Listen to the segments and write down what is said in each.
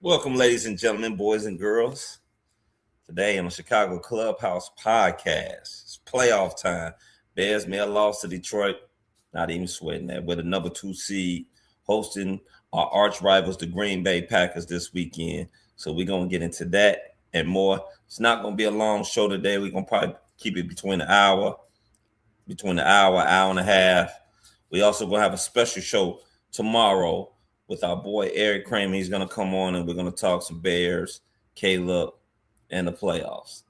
Welcome, ladies and gentlemen, boys and girls. Today on the Chicago Clubhouse podcast, it's playoff time. Bears may have lost to Detroit, not even sweating that. We're the number 2 seed hosting our arch rivals, the Green Bay Packers, this weekend. So we're going to get into that and more. It's not going to be a long show today. We're going to probably keep it between an hour and a half. We also going to have a special show tomorrow with our boy Erik Kramer. He's going to come on and we're going to talk some Bears, Caleb, and the playoffs.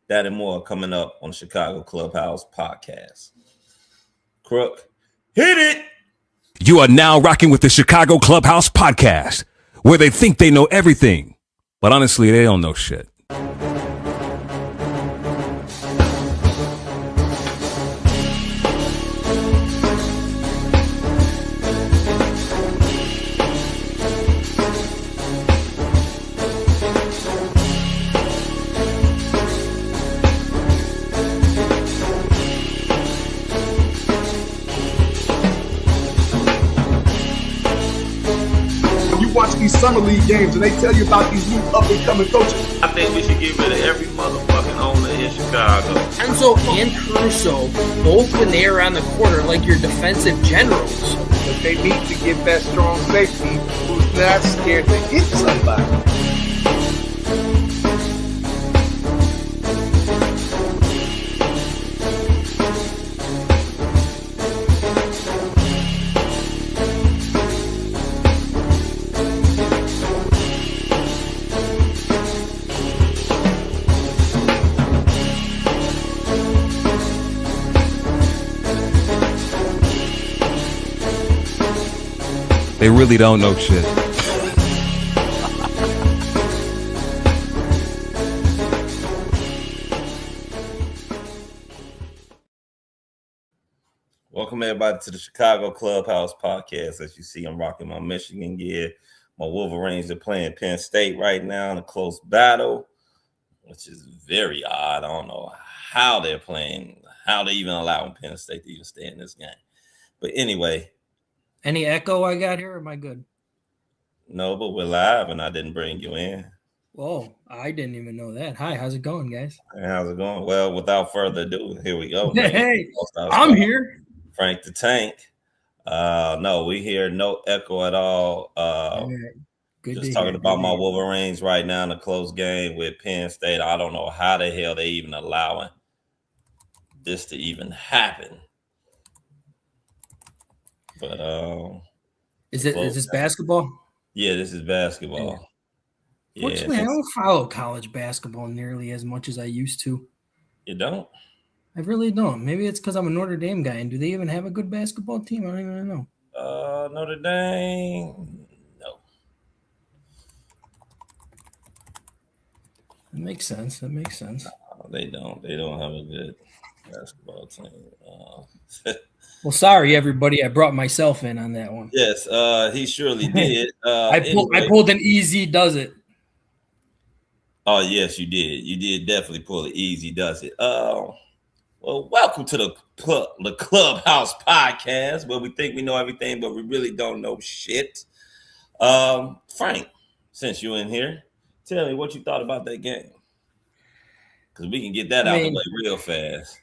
That and more coming up on the Chicago Clubhouse podcast. Crook, hit it! You are now rocking with the Chicago Clubhouse podcast, where they think they know everything, but honestly, they don't know shit. These summer league games and they tell you about these new up and coming coaches. I think we should get rid of every motherfucking owner in Chicago. Enzo and Caruso, both when they are on the court, are like your defensive generals. But they need to get that strong safety who's not scared to hit somebody. They really don't know shit. Welcome everybody to the Chicago Clubhouse podcast. As you see, I'm rocking my Michigan gear. My Wolverines are playing Penn State right now in a close battle, which is very odd. I don't know how they're playing, how they even allowing Penn State to even stay in this game. But anyway. Any echo I got here? Or am I good? No, but we're live and I didn't bring you in. Whoa, I didn't even know that. Hi, how's it going, guys? Hey, how's it going? Well, without further ado, here we go. Hey, I'm here. Frank the Tank. No, we hear no echo at all. Good just talking about my Wolverines right now in a close game with Penn State. I don't know how the hell they even allowing this to even happen. But is this basketball? Yeah, this is basketball. Yeah. Fortunately, I don't follow college basketball nearly as much as I used to. You don't? I really don't. Maybe it's because I'm a Notre Dame guy. And do they even have a good basketball team? I don't even know. Notre Dame, no. That makes sense. No, they don't. They don't have a good basketball team. Well, sorry, everybody. I brought myself in on that one. Yes, he surely did. I pulled an easy does it. Oh, yes, you did. You did definitely pull an easy does it. Well, welcome to the Clubhouse podcast, where we think we know everything, but we really don't know shit. Frank, since you're in here, tell me what you thought about that game. Because we can get that out of the way real fast.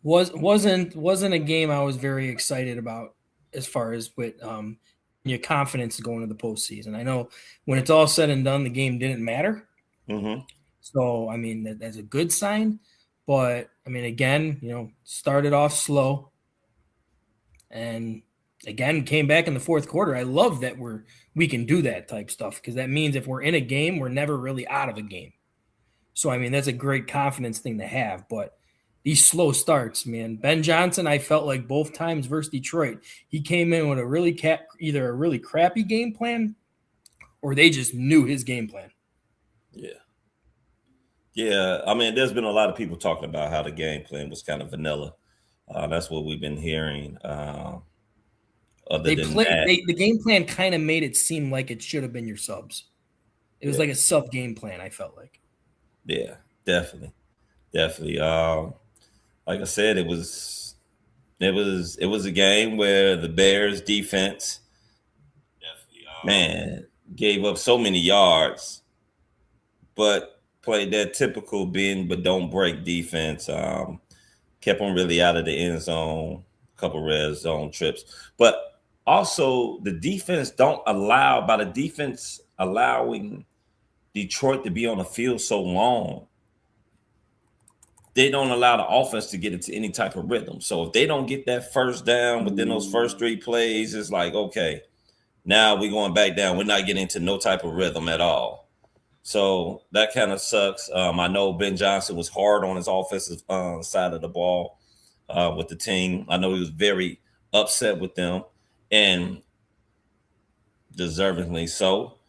Wasn't a game I was very excited about as far as with your confidence going to the postseason. I know when it's all said and done, the game didn't matter. Mm-hmm. So I mean that's a good sign. But I mean, again, started off slow, and again came back in the fourth quarter. I love that we can do that type stuff because that means if we're in a game, we're never really out of a game. So I mean, that's a great confidence thing to have, but. These slow starts, man. Ben Johnson, I felt like both times versus Detroit, he came in with either a really crappy game plan or they just knew his game plan. Yeah. I mean, there's been a lot of people talking about how the game plan was kind of vanilla. That's what we've been hearing. The game plan kind of made it seem like it should have been your subs. It was like a sub game plan, I felt like. Yeah, definitely. Like I said, it was a game where the Bears defense, man, gave up so many yards, but played that typical bend but don't break defense. Kept them really out of the end zone, a couple red zone trips. But also the defense don't allow, by the defense allowing Detroit to be on the field so long, they don't allow the offense to get into any type of rhythm. So if they don't get that first down within those first 3 plays, it's like, okay, now we're going back down. We're not getting into no type of rhythm at all. So that kind of sucks. I know Ben Johnson was hard on his offensive side of the ball with the team. I know he was very upset with them, and deservingly so.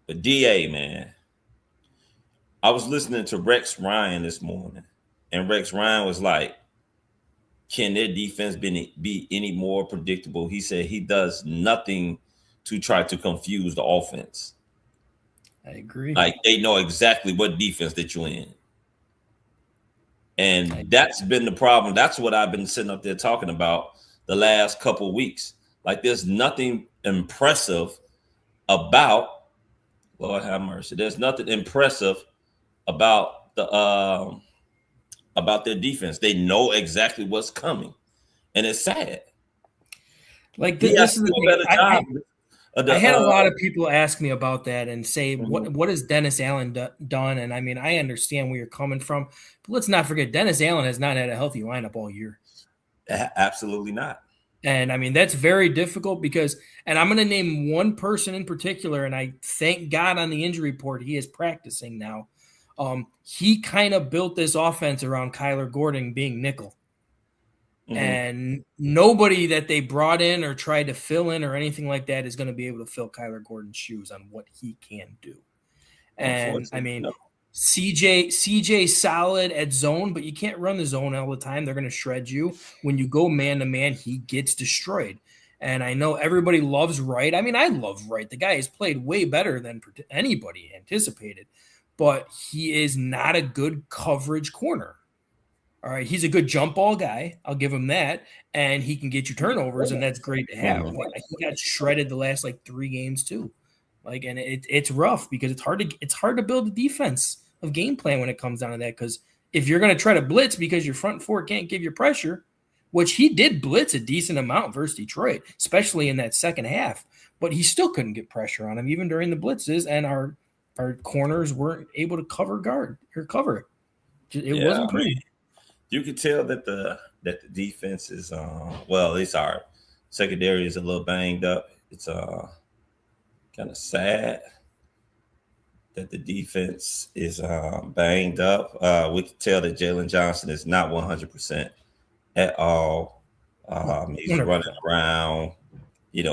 But DA, man, I was listening to Rex Ryan this morning, and Rex Ryan was like, can their defense be any more predictable? He said he does nothing to try to confuse the offense. I agree. Like, they know exactly what defense that you're in. And that's been the problem. That's what I've been sitting up there talking about the last couple of weeks. Like, there's nothing impressive about, Lord have mercy, there's nothing impressive about their defense. They know exactly what's coming, and it's sad. Like, this is the thing. I had a lot of people ask me about that and say, what has Dennis Allen done? And I mean, I understand where you're coming from, but let's not forget, Dennis Allen has not had a healthy lineup all year. Absolutely not. And I mean, that's very difficult because, and I'm going to name one person in particular, and I thank God on the injury report, he is practicing now. He kind of built this offense around Kyler Gordon being nickel. Mm-hmm. And nobody that they brought in or tried to fill in or anything like that is going to be able to fill Kyler Gordon's shoes on what he can do. And I mean, no. CJ solid at zone, but you can't run the zone all the time. They're going to shred you. When you go man to man, he gets destroyed. And I know everybody loves Wright. I mean, I love Wright. The guy has played way better than anybody anticipated, but he is not a good coverage corner. All right, he's a good jump ball guy. I'll give him that, and he can get you turnovers, and that's great to have. But he got shredded the last 3 games too, and it's rough because it's hard to build a defense of game plan when it comes down to that. Because if you're going to try to blitz because your front four can't give you pressure, which he did blitz a decent amount versus Detroit, especially in that second half, but he still couldn't get pressure on him even during the blitzes, and our corners weren't able to cover it. It wasn't pretty. You could tell that the defense is at least our secondary is a little banged up. It's kind of sad that the defense is banged up. We can tell that Jalen Johnson is not 100% at all. He's running around,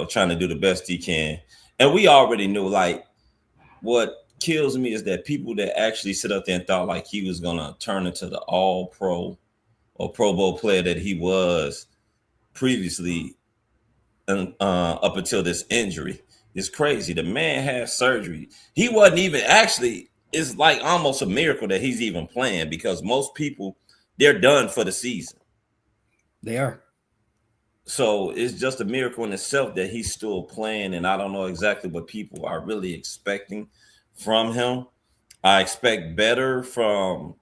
trying to do the best he can. And we already knew, what kills me is that people that actually sit up there and thought he was going to turn into the all-pro or Pro Bowl player that he was previously up until this injury. It's crazy. The man had surgery. He wasn't even it's almost a miracle that he's even playing, because most people, they're done for the season. They are. So it's just a miracle in itself that he's still playing, and I don't know exactly what people are really expecting from him. I expect better from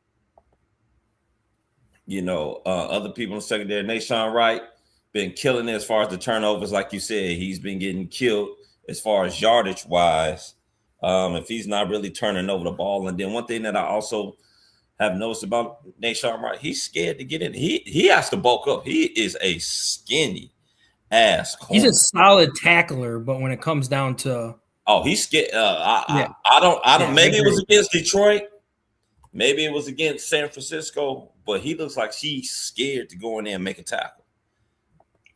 other people in the secondary. Nashawn Wright been killing it as far as the turnovers. Like you said, he's been getting killed as far as yardage wise. If he's not really turning over the ball. And then one thing that I also have noticed about Nashawn Wright, he's scared to get in. He has to bulk up. He is a skinny ass corner. He's a solid tackler, but when it comes down to he's scared. I don't. Maybe it was against Detroit. Maybe it was against San Francisco, but he looks like he's scared to go in there and make a tackle.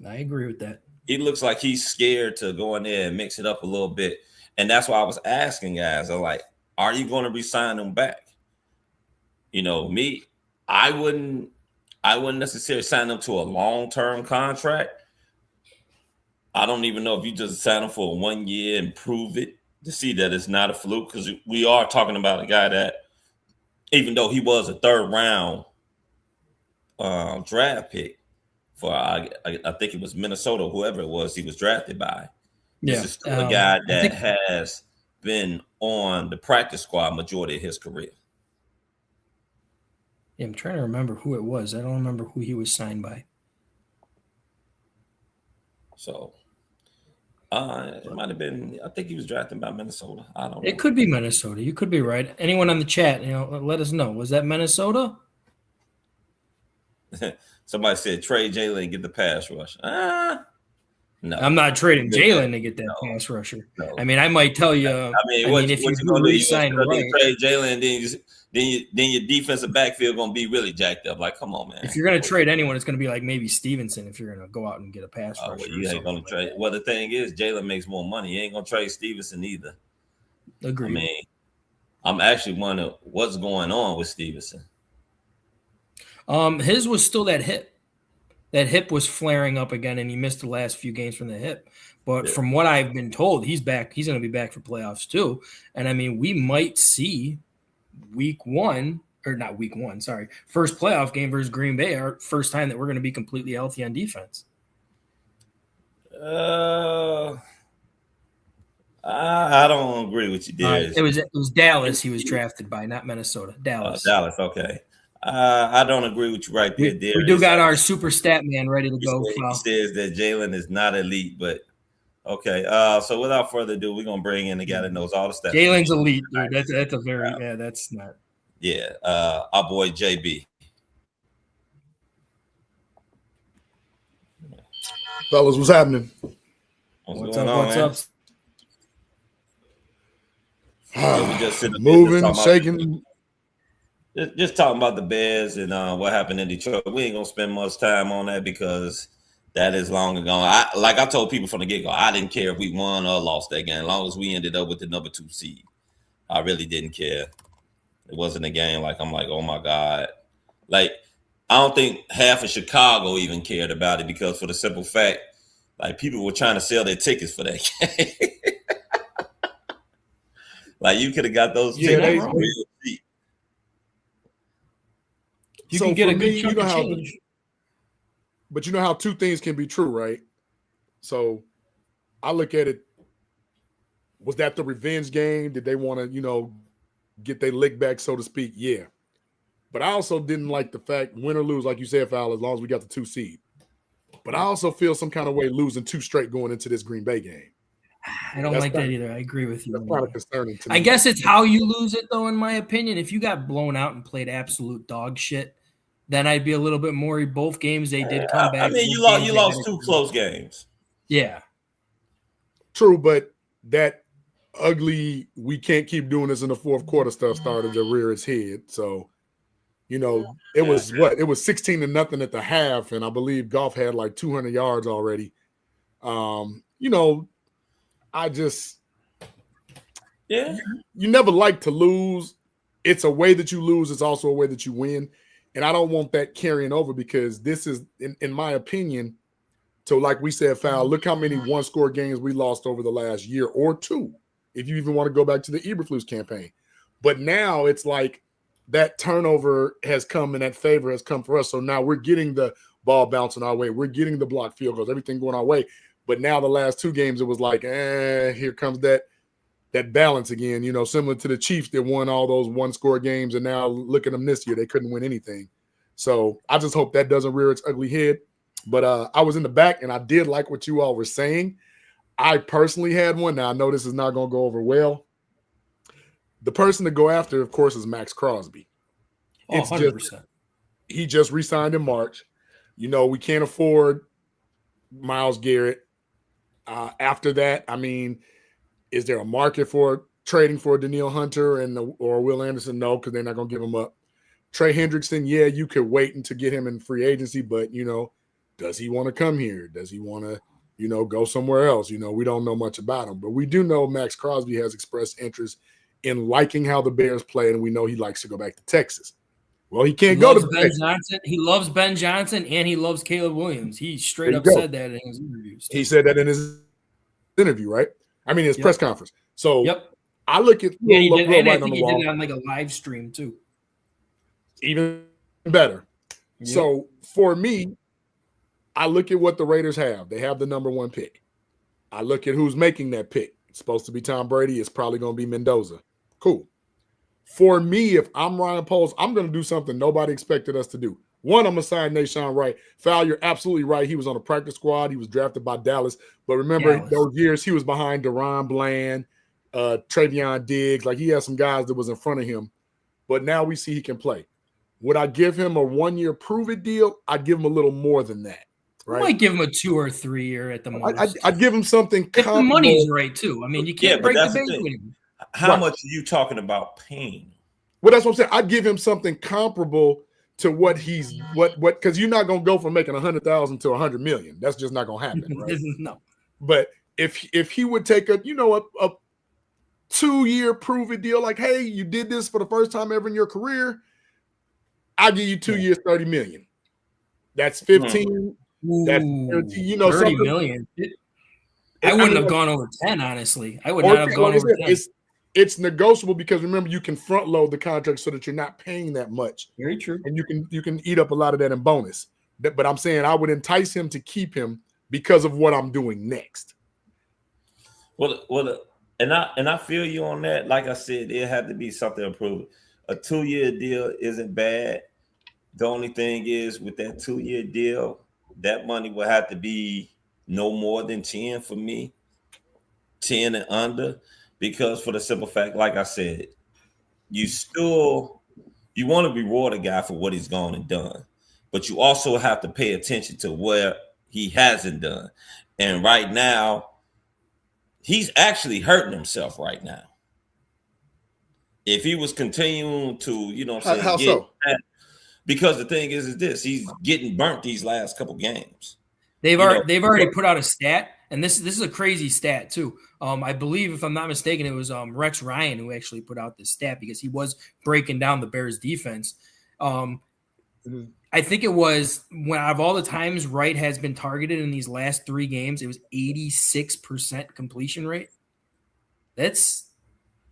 I agree with that. He looks like he's scared to go in there and mix it up a little bit. And that's why I was asking guys, I'm like, are you going to re-sign him back? Me, I wouldn't necessarily sign him to a long-term contract. I don't even know if you just sign him for 1 year and prove it to see that it's not a fluke, because we are talking about a guy that, even though he was a 3rd round draft pick for, I think it was Minnesota, whoever it was he was drafted by. This is still a guy that has been on the practice squad majority of his career. Yeah, I'm trying to remember who it was. I don't remember who he was signed by. So it might have been. I think he was drafted by Minnesota. I don't know. It could be Minnesota. You could be right. Anyone on the chat, let us know. Was that Minnesota? Somebody said trade Jalen and get the pass rush. No, I'm not trading Jalen to get that pass rusher. No. I mean, I might tell you. If you gonna re-sign right, trade Jalen, then your defensive backfield gonna be really jacked up. Like, come on, man. If you're gonna trade anyone, it's gonna be like maybe Stevenson. If you're gonna go out and get a pass rusher, well, you ain't gonna trade. Well, the thing is, Jalen makes more money. You ain't gonna trade Stevenson either. Agreed. I mean, I'm actually wondering what's going on with Stevenson. His was still that hip. That hip was flaring up again, and he missed the last few games from the hip. But from what I've been told, he's back. He's going to be back for playoffs too. And I mean, we might see first playoff game versus Green Bay, our first time that we're going to be completely healthy on defense. I don't agree with you, there. It was Dallas he was drafted by, not Minnesota. Dallas. Dallas, okay. I don't agree with you right there. We do got our super stat man ready to go. He says that Jalen is not elite, but okay. So without further ado, we're gonna bring in the guy that knows all the stats. Jalen's elite, dude. That's a very that's not. Yeah, our boy JB. Fellas, what's happening? What's up? We just moving, shaking. Just talking about the Bears and what happened in Detroit. We ain't gonna spend much time on that because that is long ago. I told people from the get-go, I didn't care if we won or lost that game, as long as we ended up with the number 2 seed. I really didn't care. It wasn't a game I'm like, oh my God. Like, I don't think half of Chicago even cared about it because for the simple fact, like, people were trying to sell their tickets for that game. Like, you could have got those tickets real cheap. You can get a good chunk of change. But you know how two things can be true, right? So I look at it, was that the revenge game? Did they want to, get their lick back, so to speak? Yeah. But I also didn't like the fact, win or lose, like you said, Fowler, as long as we got the 2 seed. But I also feel some kind of way losing 2 straight going into this Green Bay game. I don't like that either. I agree with you. That's kind of concerning to me. I guess it's how you lose it, though, in my opinion. If you got blown out and played absolute dog shit, then I'd be a little bit more. Both games they did come back. I mean, you lost 2 close games. Yeah. True, but that ugly, we can't keep doing this in the fourth quarter stuff started to rear its head. So, it was what? It was 16-0 at the half, and I believe Goff had like 200 yards already. I just you never like to lose. It's a way that you lose. It's also a way that you win. And I don't want that carrying over because this is, in my opinion, so like we said, Foul, look how many one-score games we lost over the last year or 2, if you even want to go back to the Eberflus campaign. But now it's like that turnover has come and that favor has come for us. So now we're getting the ball bouncing our way. We're getting the blocked field goals, everything going our way. But now the last 2 games, it was like, here comes that balance again, similar to the Chiefs that won all those one-score games, and now look at them this year. They couldn't win anything. So I just hope that doesn't rear its ugly head. But I was in the back, and I did like what you all were saying. I personally had one. Now, I know this is not going to go over well. The person to go after, of course, is Max Crosby. It's 100%. He just re-signed in March. We can't afford Myles Garrett. After that, I mean, is there a market for trading for Danielle Hunter or Will Anderson? No, because they're not going to give him up. Trey Hendrickson, yeah, you could wait to get him in free agency, but, does he want to come here? Does he want to, go somewhere else? We don't know much about him, but we do know Max Crosby has expressed interest in liking how the Bears play, and we know he likes to go back to Texas. Well, he can't go to Ben Johnson. He loves Ben Johnson, and he loves Caleb Williams. He straight up said that in his interviews. He said that in his interview, right? I mean, his press conference. So I look at he did it on like a live stream too. Even better. Yep. So for me, I look at what the Raiders have. They have the number 1 pick. I look at who's making that pick. It's supposed to be Tom Brady. It's probably going to be Mendoza. Cool. For me, if I'm Ryan Poles, I'm going to do something nobody expected us to do. One, I'm going to sign Nahshon Wright. Fal, you're absolutely right. He was on the practice squad. He was drafted by Dallas. But remember, those years, he was behind DeRon Bland, Travion Diggs. Like, he had some guys that was in front of him. But now we see he can play. Would I give him a 1-year prove-it deal? I'd give him a little more than that. Right? I might give him a 2 or 3 year at the most. I'd give him something if the money's right, too. I mean, you can't break the bank with him. How much are you talking about paying? Well, that's what I'm saying. I'd give him something comparable to what he's because you're not gonna go from making 100,000 to 100 million. That's just not gonna happen, right? No. But if he would take a 2-year prove-it deal, like, hey, you did this for the first time ever in your career, I'll give you 2 years, 30 million. That's 15. That's 30, 30 million. I wouldn't have gone over 10, honestly. I would not have gone over 10. It's negotiable because remember, you can front load the contract so that you're not paying that much. Very true. And you can eat up a lot of that in bonus. But I'm saying I would entice him to keep him because of what I'm doing next. Well, and I feel you on that. Like I said, it had to be something approved. A 2-year deal isn't bad. The only thing is with that 2-year deal, that money will have to be no more than 10 for me, 10 and under. Because for the simple fact, like I said, you want to reward a guy for what he's gone and done, but you also have to pay attention to where he hasn't done. And right now, he's actually hurting himself right now. If he was continuing to, how so? Because the thing is this: he's getting burnt these last couple games. They've already put out a stat, and this is a crazy stat too. I believe, if I'm not mistaken, it was Rex Ryan who actually put out this stat because he was breaking down the Bears defense. I think it was when out of all the times Wright has been targeted in these last 3 games, it was 86% completion rate. That's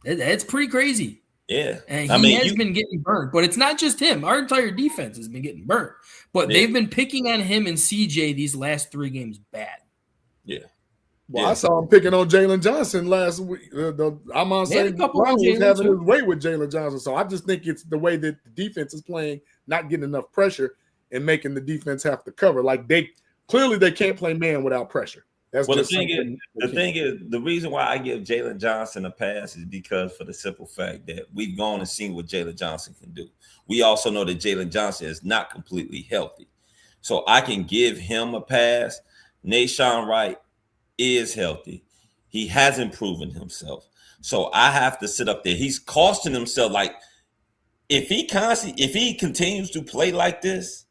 pretty crazy. Yeah. And he has been getting burnt, but it's not just him. Our entire defense has been getting burnt, but they've been picking on him and CJ these last 3 games bad. Yeah. Well, I saw him picking on Jalen Johnson last week. I'm on saying Brown was having his way with Jalen Johnson. So I just think it's the way that the defense is playing, not getting enough pressure and making the defense have to cover. Like they can't play man without pressure. That's the thing is, the reason why I give Jalen Johnson a pass is because for the simple fact that we've gone and seen what Jalen Johnson can do. We also know that Jalen Johnson is not completely healthy. So I can give him a pass. Nahshon Wright is healthy. He hasn't proven himself. So I have to sit up there. He's costing himself. Like if he continues to play like this,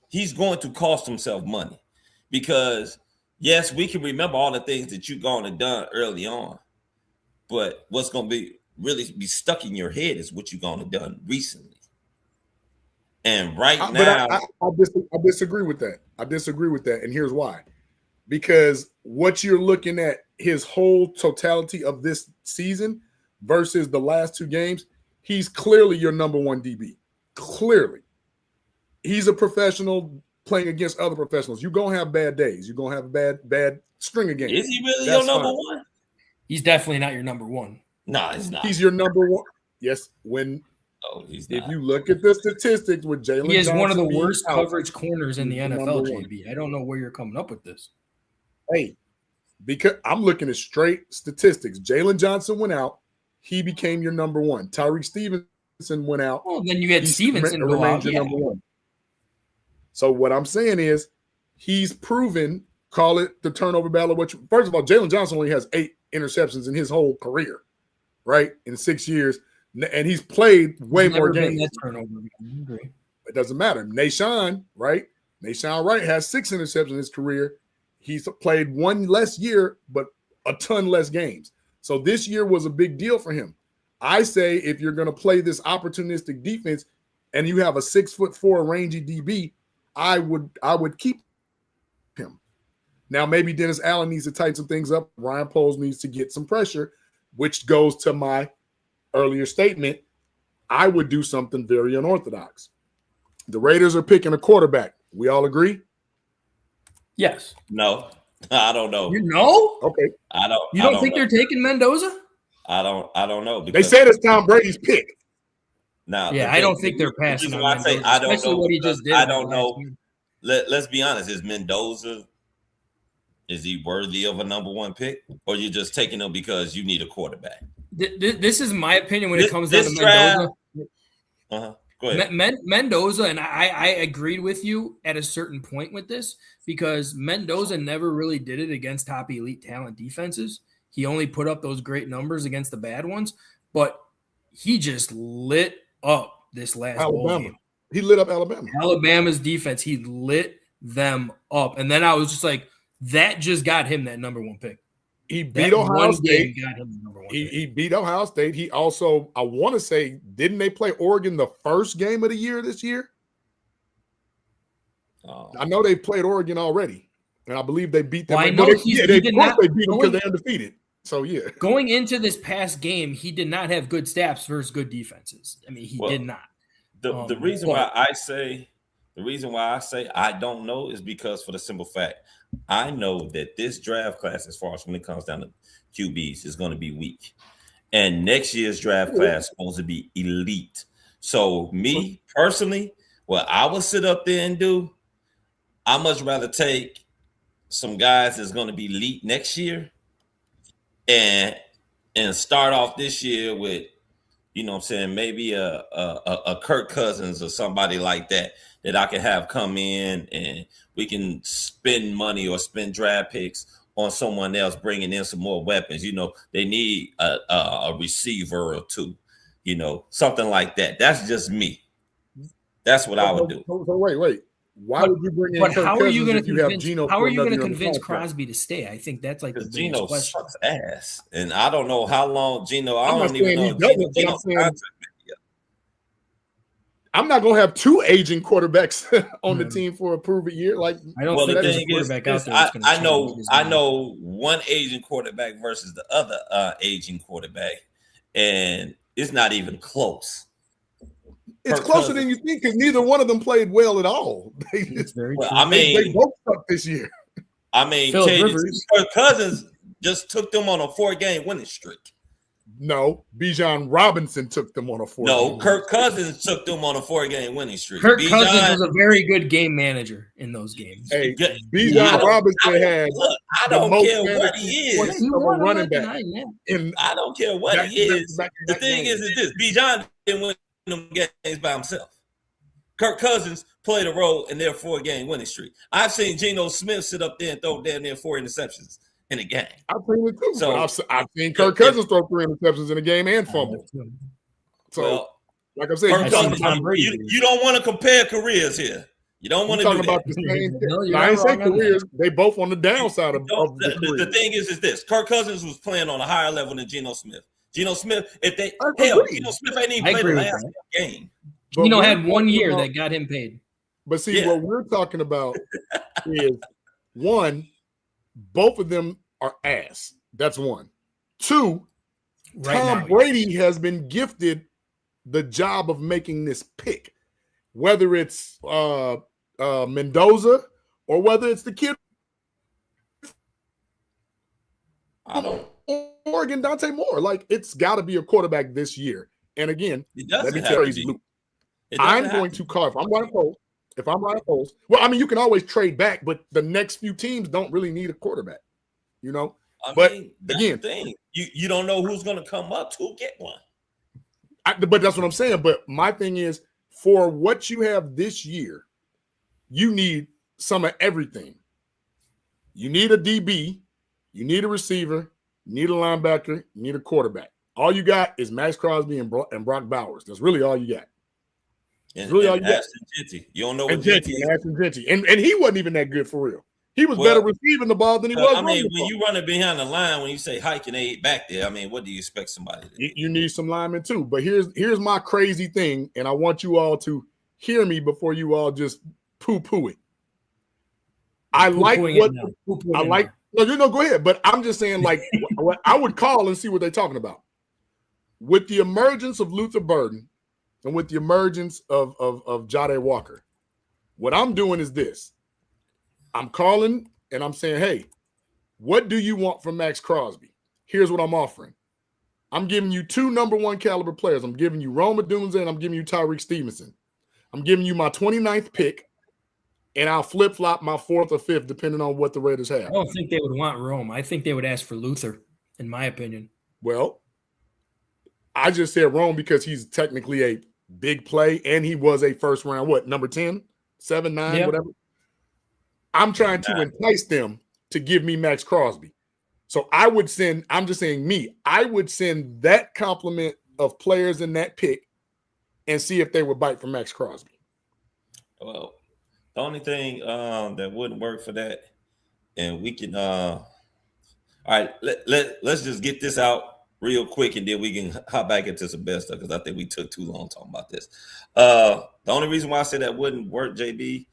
he's going to cost himself money. Because yes, we can remember all the things that you've gone and done early on. But what's going to be stuck in your head is what you've gone and done recently. And now, I disagree with that. I disagree with that, and here's why. Because what you're looking at, his whole totality of this season versus the last 2 games, he's clearly your number 1 DB. Clearly, he's a professional playing against other professionals. You're gonna have bad days. You're gonna have a bad string of games. Is he really your number 1? He's definitely not your number 1. No, he's not. He's your number 1. Yes, he's not. If you look at the statistics with Jalen, he is Johnson one of the worst coverage corners in the NFL. JB, I don't know where you're coming up with this. Hey, because I'm looking at straight statistics. Jalen Johnson went out. He became your number 1. Tyreek Stevenson went out. Well, then you had Stevenson go out. Your number 1. So what I'm saying is he's proven, call it the turnover battle. First of all, Jalen Johnson only has 8 interceptions in his whole career, right? In 6 years. And he's played way more games. It doesn't matter. Nahshon, right? Nahshon Wright has 6 interceptions in his career. He's played 1 less year, but a ton less games. So this year was a big deal for him. I say if you're going to play this opportunistic defense and you have a 6'4" rangy DB, I would keep him. Now, maybe Dennis Allen needs to tighten some things up. Ryan Poles needs to get some pressure, which goes to my earlier statement. I would do something very unorthodox. The Raiders are picking a quarterback. We all agree? Yes. No. I don't know. You know? Okay. You don't think they're taking Mendoza? I don't know. They said it's Tom Brady's pick. Now, yeah, I don't think they're passing on Mendoza. I say I don't especially know what he just did. I don't know. Let's be honest. Is Mendoza, is he worthy of a number one pick, or you just taking him because you need a quarterback? This is my opinion when it comes down to Mendoza. Go ahead. Mendoza, and I agreed with you at a certain point with this because Mendoza never really did it against top elite talent defenses. He only put up those great numbers against the bad ones, but he just lit up this last bowl game. He lit up Alabama. Alabama's defense, he lit them up. And then I was just like, that just got him that number one pick. He beat Ohio State. Got him the number one he beat Ohio State. He also, I want to say, didn't they play Oregon the first game of the year this year? I know they played Oregon already, and I believe they beat them. Well, I know they beat them because they're undefeated. So, yeah. Going into this past game, he did not have good stats versus good defenses. I mean, he did not. The reason why I say I don't know is because for the simple fact, I know that this draft class, as far as when it comes down to QBs, is going to be weak. And next year's draft class is supposed to be elite. So me personally, what I would sit up there and do, I much rather take some guys that's going to be elite next year and start off this year with, you know what I'm saying, maybe a Kirk Cousins or somebody like that I can have come in and we can spend money or spend draft picks on someone else, bringing in some more weapons. You know, they need a receiver or two, you know, something like that. That's just me. That's what I would do. So wait. Why would you bring in Kirk how are you going to convince Crosby to stay? I think that's like the biggest Geno question. sucks ass, and I don't know how long Geno. I'm not going to have two aging quarterbacks on the team for a proven year. Like, I don't think there's a quarterback out there. I know one aging quarterback versus the other aging quarterback, and it's not even close. It's closer than you think because neither one of them played well at all. They both sucked this year. I mean, Kirk Cousins just took them on a 4-game winning streak. No, Bijan Robinson took them on a 4-game. No, Kirk Cousins took them on a 4-game winning streak. Kirk Cousins was a very good game manager in those games. Hey, Bijan Robinson had. I don't care what he is. Of a running back. I don't care what he is. The thing is this: Bijan didn't win them games by himself. Kirk Cousins played a role in their 4-game winning streak. I've seen Geno Smith sit up there and throw damn near 4 interceptions in a game. I've seen it too. So I've seen Kirk Cousins throw 3 interceptions in a game and fumble. So, like I said, you don't want to compare careers here. You don't want to do about that. The same I ain't saying careers. They both on the downside of the thing is this: Kirk Cousins was playing on a higher level than Geno Smith. Geno Smith, Geno Smith ain't even played the last game. Geno had 1 year that got him paid. But see, what we're talking about is one, both of them are ass. That's one. Two, Tom Brady has been gifted the job of making this pick, whether it's Mendoza or whether it's the kid Oregon, Dante Moore. Like, it's got to be a quarterback this year. And again, let me tell you, I'm going to call if I'm running polls. Well, I mean, you can always trade back, but the next few teams don't really need a quarterback, you know. But again, you don't know who's going to come up to get one. But that's what I'm saying. But my thing is, for what you have this year, you need some of everything. You need a DB, you need a receiver, you need a linebacker, you need a quarterback. All you got is Max Crosby and Brock Bowers. That's really all you got. And really all you got. You don't know what Genty is. And he wasn't even that good for real. He was better receiving the ball than he was. I mean, when you run it behind the line, when you say hike and they back there, I mean, what do you expect somebody to do? You need some linemen too. But here's my crazy thing, and I want you all to hear me before you all just poo-poo it. I like what I like. No, go ahead. But I'm just saying, like, what I would call and see what they're talking about. With the emergence of Luther Burden and with the emergence of Jade Walker, what I'm doing is this. I'm calling and I'm saying, hey, what do you want from Max Crosby? Here's what I'm offering. I'm giving you 2 number 1 caliber players. I'm giving you Rome Odunze and I'm giving you Tyreek Stevenson. I'm giving you my 29th pick, and I'll flip-flop my 4th or 5th, depending on what the Raiders have. I don't think they would want Rome. I think they would ask for Luther, in my opinion. Well, I just said Rome because he's technically a big play, and he was a first-round, number 10, 7, 9, whatever. I'm trying to entice them to give me Max Crosby. So I would send, I'm just saying I would send that complement of players in that pick and see if they would bite for Max Crosby. Well, the only thing that wouldn't work for that, and we can all right, let's just get this out real quick, and then we can hop back into some best stuff because I think we took too long talking about this. The only reason why I said that wouldn't work, JB,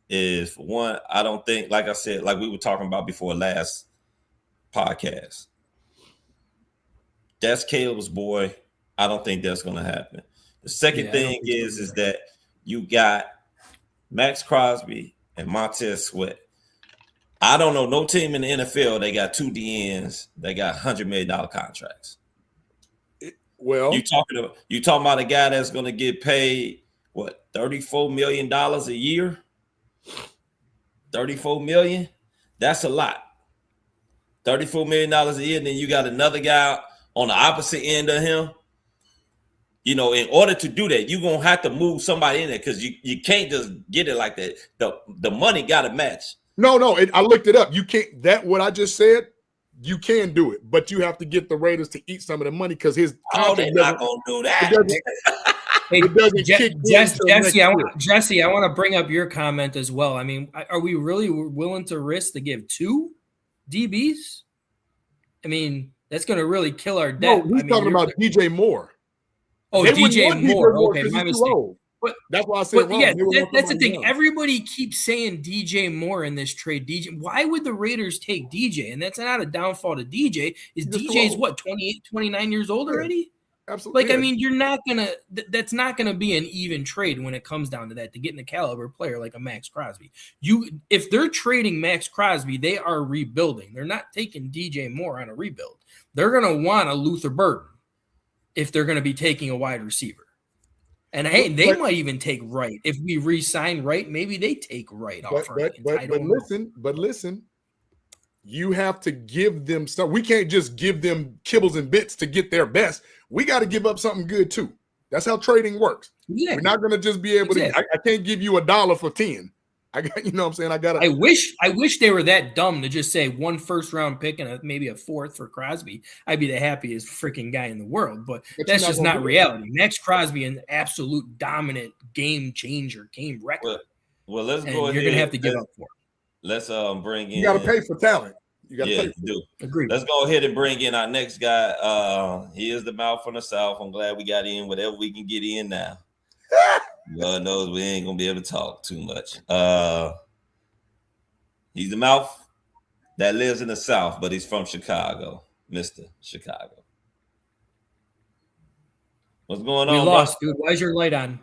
is for one, I don't think, like I said, like we were talking about before last podcast, that's Caleb's boy. I don't think that's going to happen. The second thing is that you got Max Crosby and Montez Sweat. I don't know no team in the NFL. They got 2 DNs. They got $100 million contracts. Well, you talking about a guy that's going to get paid what, $34 million a year? $34 million. That's a lot. $34 million a year. And then you got another guy on the opposite end of him. You know, in order to do that, you're going to have to move somebody in there because you can't just get it like that. The money got to match. No, I looked it up. You can't, what I just said, you can do it, but you have to get the Raiders to eat some of the money because his they're not going to do that. Jesse, I want to bring up your comment as well. I mean, are we really willing to risk to give 2 DBs? I mean, that's going to really kill our depth. No, he's talking about DJ Moore. Oh, DJ Moore. Okay, my mistake. But that's why I said wrong. Yeah, that's the thing. Everybody keeps saying DJ Moore in this trade. DJ, why would the Raiders take DJ? And that's not a downfall to DJ. DJ's what, 28, 29 years old already? Absolutely. Like, I mean, you're not gonna. That's not gonna be an even trade when it comes down to that. To getting a caliber player like a Max Crosby, if they're trading Max Crosby, they are rebuilding. They're not taking DJ Moore on a rebuild. They're gonna want a Luther Burden if they're gonna be taking a wide receiver. And hey, they might even take Wright. If we re-sign Wright, maybe they take Wright off. But listen, you have to give them stuff. We can't just give them kibbles and bits to get their best. We got to give up something good too. That's how trading works. Exactly. We're not going to just be able to. I can't give you $1 for 10. I got, you know what I'm saying? I wish they were that dumb to just say 1 first-round pick and maybe a 4th for Crosby. I'd be the happiest freaking guy in the world, but that's just not reality. Max Crosby, an absolute dominant game changer, game wrecker. Well, let's and go ahead. You're gonna have to give up for it. Let's bring in. You got to pay for talent. You got to pay. Do. Agreed. Let's go ahead and bring in our next guy. He is the mouth from the South. I'm glad we got in whatever we can get in now. God knows we ain't gonna be able to talk too much. He's the mouth that lives in the South, but he's from Chicago, Mr. Chicago. What's going on? We lost, dude. Why is your light on?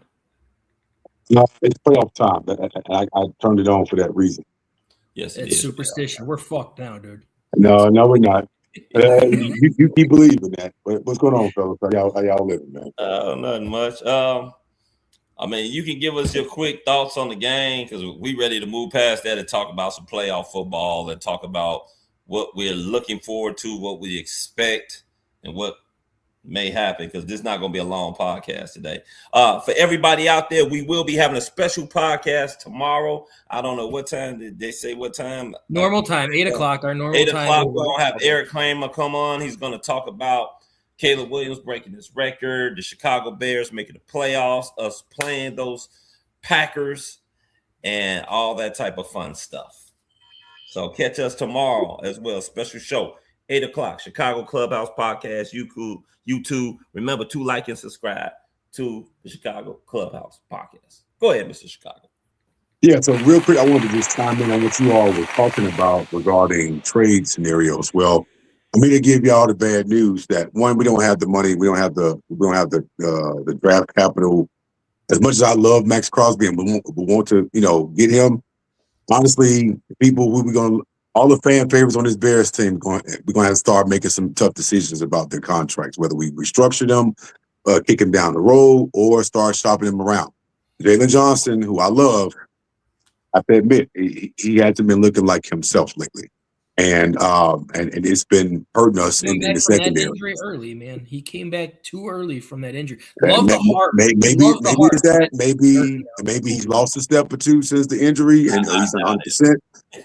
No, it's playoff time. I turned it on for that reason. Yes, it's superstition. We're fucked now, dude. No, we're not. You keep believing that. But what's going on, fellas? How y'all living, man? Nothing much. I mean, you can give us your quick thoughts on the game because we ready to move past that and talk about some playoff football and talk about what we're looking forward to, what we expect, and what may happen because this is not going to be a long podcast today. For everybody out there, we will be having a special podcast tomorrow. I don't know what time. Did they say what time? Normal time, 8 o'clock, our normal 8 time. 8 o'clock, we're going to have Erik Kramer come on. He's going to talk about Caleb Williams breaking his record, the Chicago Bears making the playoffs, us playing those Packers, and all that type of fun stuff. So catch us tomorrow as well. Special show, 8 o'clock, Chicago Clubhouse Podcast, YouTube. Remember to like and subscribe to the Chicago Clubhouse Podcast. Go ahead, Mr. Chicago. Yeah, so real quick, I wanted to just chime in on what you all were talking about regarding trade scenarios. Well, I'm here to give y'all the bad news that one, we don't have the money, we don't have the draft capital. As much as I love Max Crosby and we want to, get him. Honestly, people who we're gonna all the fan favorites on this Bears team, we're going to have to start making some tough decisions about their contracts, whether we restructure them, kick them down the road, or start shopping them around. Jalen Johnson, who I love, I have to admit, he hasn't been looking like himself lately. And it's been hurting us in the secondary. That injury early, man. He came back too early from that injury. Love the heart. Maybe he's lost a step or two since the injury, and he's not 100%.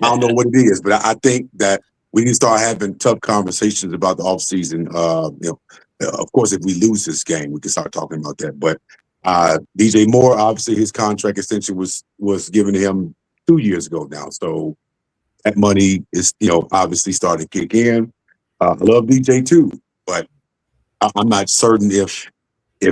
I don't know what it is, but I think that we need to start having tough conversations about the offseason. Of course, if we lose this game, we can start talking about that. But DJ Moore, obviously, his contract extension was given to him 2 years ago now, so that money is, obviously starting to kick in. I love DJ too, but I'm not certain if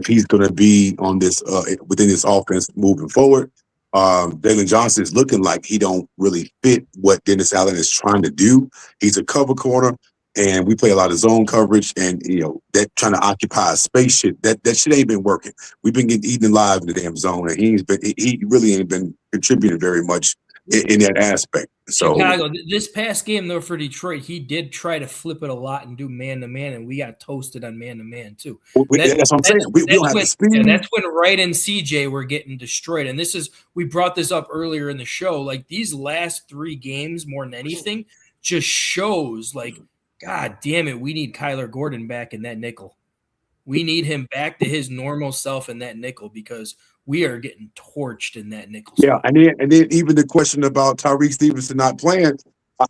he's going to be on this within this offense moving forward. Jalen Johnson is looking like he don't really fit what Dennis Allen is trying to do. He's a cover corner, and we play a lot of zone coverage, and that trying to occupy a space shit. That shit ain't been working. We've been getting eaten alive in the damn zone, and he really ain't been contributing very much in that aspect. So Chicago, this past game though for Detroit, he did try to flip it a lot and do man-to-man, and we got toasted on man-to-man too. That's what I'm saying. We don't have the speed. And that's when Wright and CJ were getting destroyed. And we brought this up earlier in the show. Like these last 3 games, more than anything, just shows like, God damn it, we need Kyler Gordon back in that nickel. We need him back to his normal self in that nickel because we are getting torched in that nickel. Yeah, and then even the question about Tyreek Stevenson not playing,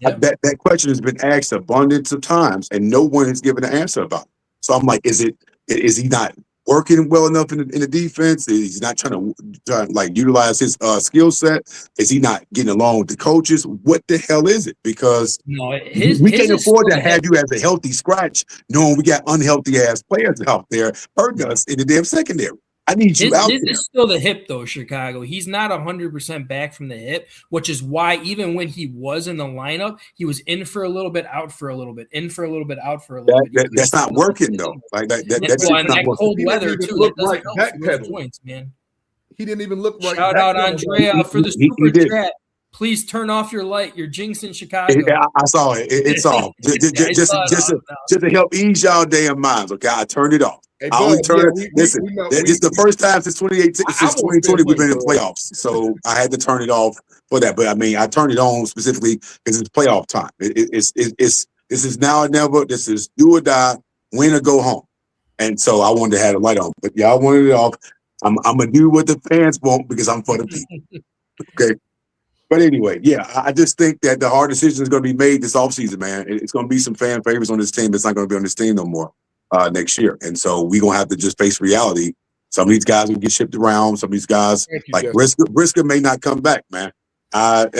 that question has been asked abundance of times, and no one has given an answer about it. So I'm like, is he not working well enough in the defense? Is he not trying to utilize his skill set? Is he not getting along with the coaches? What the hell is it? Because we can't afford to have you as a healthy scratch, knowing we got unhealthy ass players out there hurting us in the damn secondary. I need you out there. This is still the hip, though, Chicago. He's not 100% back from the hip, which is why even when he was in the lineup, he was in for a little bit, out for a little bit, in for a little bit, out for a little bit. That's not working, though. Like that's that cold weather, too. Look right back joints, man. He didn't even look right. Shout out Andrea for the super chat. Please turn off your light. You're jinxing Chicago. I saw it. It's off. Just to help ease y'all damn minds. Okay, I turned it off. Hey, I only turned it. Listen, this is the first time since 2020 we've been in the playoffs. So I had to turn it off for that. But I mean, I turned it on specifically because it's playoff time. This is now or never. This is do or die, win or go home. And so I wanted to have the light on. But y'all wanted it off. I'm gonna do what the fans want because I'm for the people. Okay. But anyway, yeah, I just think that the hard decision is going to be made this offseason, man. It's going to be some fan favorites on this team that's not going to be on this team no more next year. And so we're going to have to just face reality. Some of these guys will get shipped around. Some of these guys, Brisker may not come back, man. I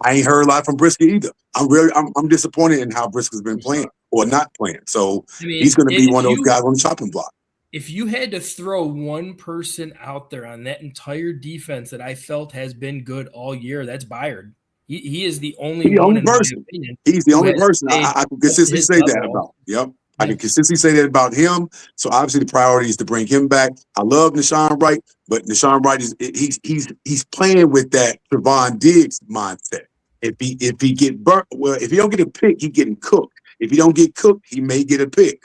ain't heard a lot from Brisker either. I'm disappointed in how Brisker's been playing or not playing. So he's going to be one of those guys on the chopping block. If you had to throw one person out there on that entire defense that I felt has been good all year, that's Byard. He is the only person. He's the only person I can consistently say that about. Yep. I can consistently say that about him. So obviously the priority is to bring him back. I love Nashawn Wright, but Nashawn Wright he's playing with that Trevon Diggs mindset. If he get burnt, if he don't get a pick, he getting cooked. If he don't get cooked, he may get a pick.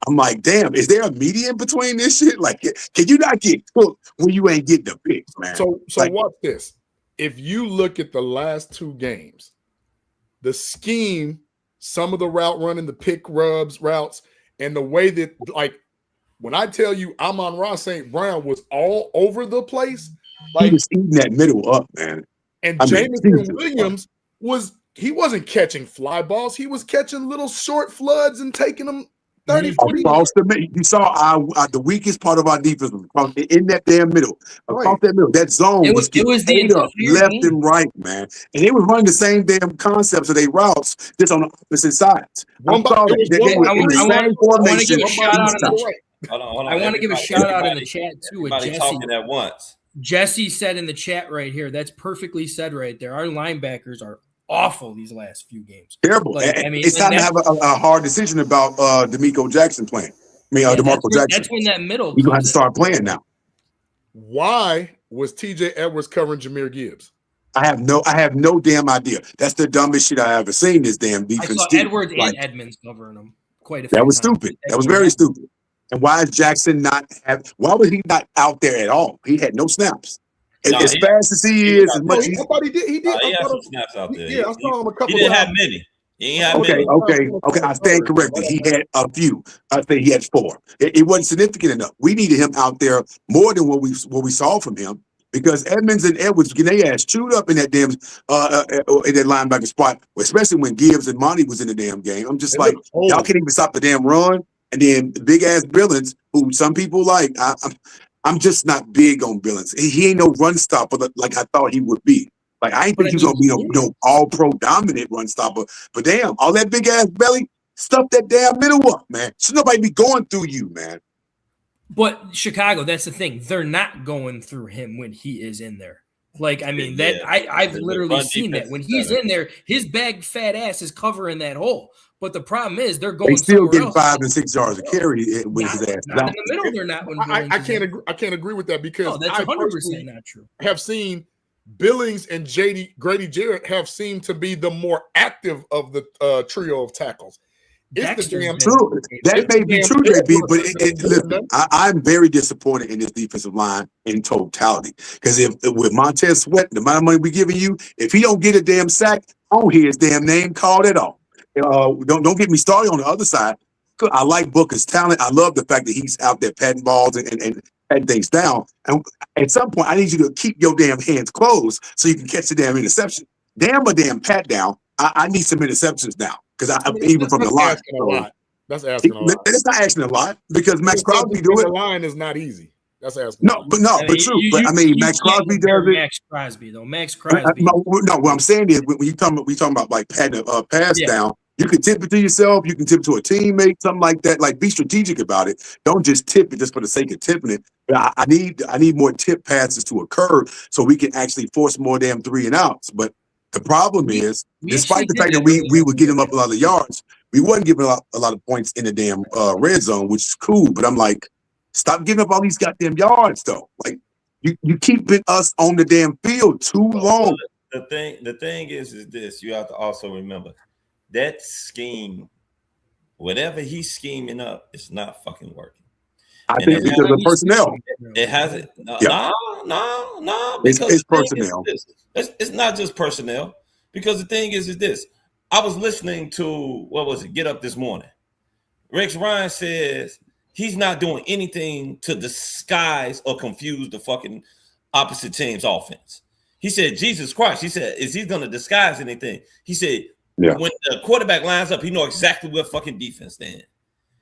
I'm like, damn, is there a median between this shit? Like, can you not get cooked when you ain't getting the picks, man? So watch this. If you look at the last 2 games, the scheme, some of the route running, the pick routes, and the way that, like, when I tell you Amon-Ra St. Brown was all over the place. Like, he was eating that middle up, man. And Jameson Williams he wasn't catching fly balls. He was catching little short floods and taking them 30, 40. You saw the weakest part of our defense was in that damn middle. Across that middle. That zone was the up left and right, man. And they were running the same damn concepts of their routes, just on the opposite sides. I want to give a shout out in the chat too with Jesse. Talking at once. Jesse said in the chat right here, that's perfectly said right there. Our linebackers are awful these last few games. Terrible. Like, it's time to have a hard decision about DeMeco Jackson playing. DeMarco Jackson. That's when that middle. You're going to have to start playing now. Why was TJ Edwards covering Jahmyr Gibbs? I have no damn idea. That's the dumbest shit I ever seen. This damn defense. I saw Edwards and Edmonds covering him quite a few That was times. stupid. That was very stupid. And why is Jackson why was he not out there at all? He had no snaps. As fast as he is, as much I thought he did. He did. He had some snaps out there. Yeah, I saw him a couple. He didn't have many. He ain't have many. Okay. I stand corrected. He had a few. I think he had 4. It wasn't significant enough. We needed him out there more than what we saw from him, because Edmonds and Edwards getting their ass chewed up in that damn in that linebacker spot, especially when Gibbs and Monty was in the damn game. I'm just like, y'all can't even stop the damn run. And then big ass Billings, who some people like. I'm just not big on Billings. He ain't no run stopper like I thought he would be. Like, I ain't think he was gonna be no all-pro dominant run stopper. But damn, all that big ass belly, stuff that damn middle up, man. Should nobody be going through you, man. But Chicago, that's the thing. They're not going through him when he is in there. Like, I mean, I've literally seen that. When he's in there, his big fat ass is covering that hole. But the problem is they're going. They still get 5 and 6 yards of carry with his ass. Not in the middle, they're not. I can't agree with that, because that's 100% not true. Have seen Billings and Grady Jarrett have seemed to be the more active of the trio of tackles. It's the damn true. That may be true, JB, but listen, I'm very disappointed in this defensive line in totality. Because if with Montez Sweat, the amount of money we're giving you, if he don't get a damn sack, I don't hear his damn name called at all. Don't get me started on the other side. I like Booker's talent. I love the fact that he's out there patting balls and patting things down. And at some point, I need you to keep your damn hands closed so you can catch the damn interception. Damn pat down. I need some interceptions now, because even from the line. That's asking a lot. It's not asking a lot, because Max Crosby do it. The line is not easy. That's asking. But true. Max Crosby does it. Max Crosby though. Max Crosby. No, what I'm saying is, when we talking about like patting a pass down. You can tip it to yourself. You can tip it to a teammate, something like that. Like, be strategic about it. Don't just tip it just for the sake of tipping it. But I need more tip passes to occur so we can actually force more damn 3 and outs. But the problem is, despite the fact that we were getting up a lot of yards, we wasn't giving a lot of points in the damn red zone, which is cool. But I'm like, stop giving up all these goddamn yards, though. Like, you keeping us on the damn field too long. The thing is this: you have to also remember. That scheme, whatever he's scheming up, is not fucking working. I think it's because of personnel. It hasn't. No. It's personnel. It's not just personnel. Because the thing is this. I was listening to, Get Up This Morning. Rex Ryan says he's not doing anything to disguise or confuse the fucking opposite team's offense. He said, Jesus Christ. He said, is he going to disguise anything? He said, when the quarterback lines up, he knows exactly what fucking defense they're in.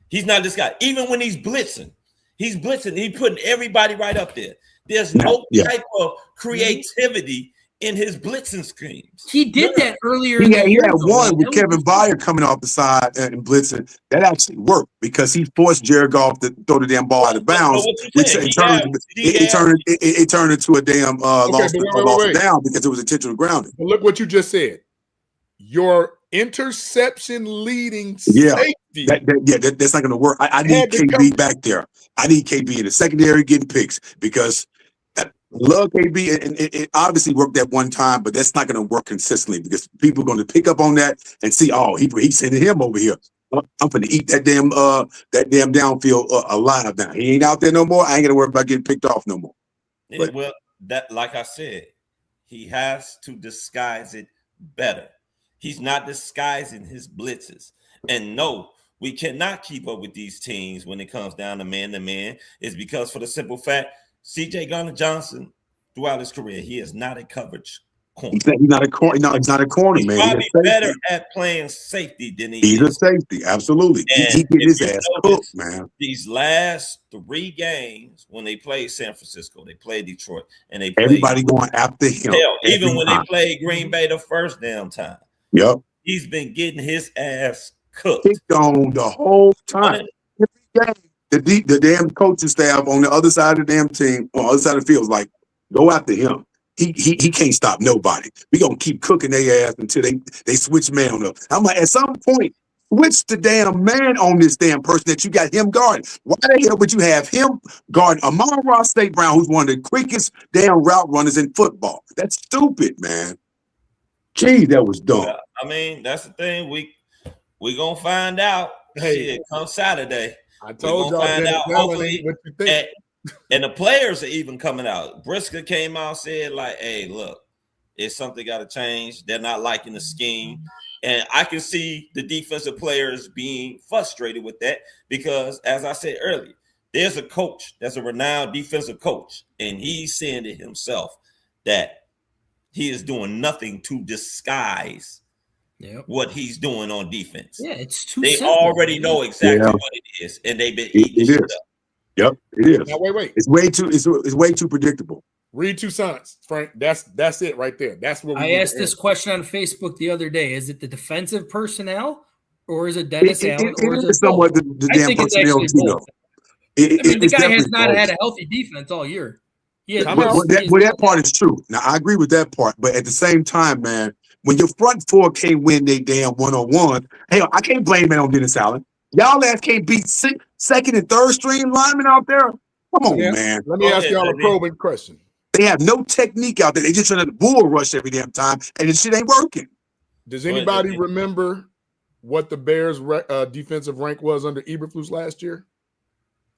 He's not this guy. Even when he's blitzing. He's putting everybody right up there. There's no type of creativity in his blitzing schemes. He did that earlier. He had one with Kevin Byard coming off the side and blitzing. That actually worked, because he forced Jared Goff to throw the damn ball out of bounds, which it turned into a damn loss down, because it was intentional grounding. But look what you just said. Your interception leading safety. That's not going to work. I need KB back there. I need KB in the secondary getting picks, because I love KB, and it obviously worked that one time, but that's not going to work consistently, because people are going to pick up on that and see, he's sending him over here. I'm going to eat that damn downfield alive now. He ain't out there no more. I ain't going to worry about getting picked off no more. Yeah, well, that, like I said, he has to disguise it better. He's not disguising his blitzes. And no, we cannot keep up with these teams when it comes down to man-to-man. It's because, for the simple fact, C.J. Gardner-Johnson, throughout his career, he is not a coverage corner. He's not a corner. No, he's not a corner, man. He's probably better at playing safety than he is. He's a safety, absolutely. He get his ass cooked, man. These last 3 games, when they played San Francisco, they played Detroit, and they played everybody going after him. Hell, even when they played Green Bay the first damn time. Yep. He's been getting his ass cooked. Kicked on the whole time. The damn coaching staff on the other side of the damn team, on the other side of the field, is like, go after him. He can't stop nobody. We gonna keep cooking their ass until they switch man up. I'm like, at some point, Switch the damn man on this damn person that you got him guarding. Why the hell would you have him guarding Amon-Ra St. Brown, who's one of the quickest damn route runners in football? That's stupid, man. Gee, that was dumb. Well, I mean, that's the thing. We gonna find out. Hey, shit, come Saturday. I told y'all find out. Hopefully, what you think. And the players are even coming out. Brisker came out, said like, "Hey, look, it's something got to change. They're not liking the scheme." And I can see the defensive players being frustrated with that because, as I said earlier, there's a coach that's a renowned defensive coach, and he's saying to himself that he is doing nothing to disguise what he's doing on defense. Yeah, it's too They simple. already know exactly what it is, and they've been eating It shit is. up. Yep, it is. Now wait. It's way too predictable. Read two signs, Frank. That's it right there. That's what I asked this question on Facebook the other day. Is it the defensive personnel or is it Dennis Allen? Or is it somewhat both? the I damn think it's personnel actually too, both. though. I mean, the It's guy has definitely not both. had a healthy defense all year. That part is true. Now I agree with that part, but at the same time, man, when your front four can't win they damn 1-on-1, hell, I can't blame it on Dennis Allen. Y'all ass can't beat second and third string linemen out there. Come on, man. Let me ask y'all a probing question. They have no technique out there. They just trying to bull rush every damn time, and this shit ain't working. Does anybody remember what the Bears' defensive rank was under Eberflus last year?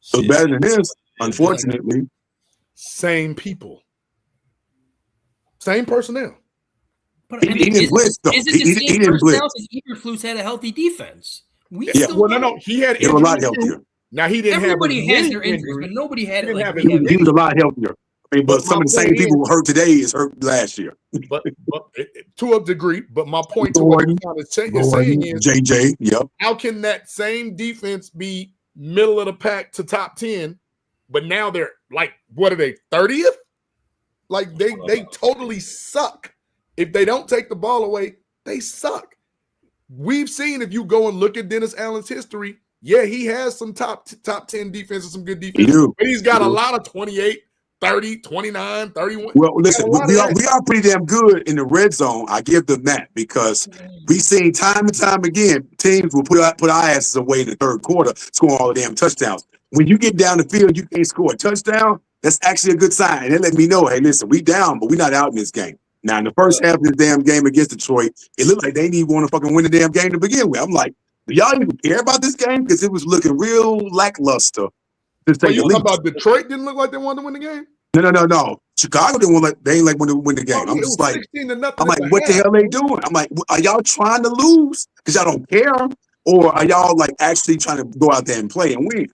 So better than this, unfortunately. Same people, same personnel. But I mean, He didn't blitz, though. Is it the He same didn't personnel as Eberflus had a healthy defense? No. He had they were a lot injuries too. healthier. Now he didn't Everybody have has their injuries, but nobody had it like He was a lot healthier. I mean, but some of the same people who hurt today is hurt last year. But to a degree. But my point to what he's saying is, JJ, yep. How can that same defense be middle of the pack to top 10, but now they're like, what are they, 30th? Like they totally suck. If they don't take the ball away, they suck. We've seen, if you go and look at Dennis Allen's history, yeah, he has some top 10 defenses, some good defense, but he's got a lot of 28, 30, 29, 31. Well, listen, we are pretty damn good in the red zone. I give them that because we've seen time and time again, teams will put our asses away in the third quarter, scoring all the damn touchdowns. When you get down the field, you can't score a touchdown. That's actually a good sign. And they let me know, hey, listen, we down, but we're not out in this game. Now, in the first half of the damn game against Detroit, it looked like they didn't even want to fucking win the damn game to begin with. I'm like, do y'all even care about this game? Because it was looking real lackluster. You talking about Detroit didn't look like they wanted to win the game? No. Chicago didn't want they ain't like want to win the game. I'm just like, what the hell are they doing? I'm like, are y'all trying to lose because y'all don't care, or are y'all like actually trying to go out there and play and win?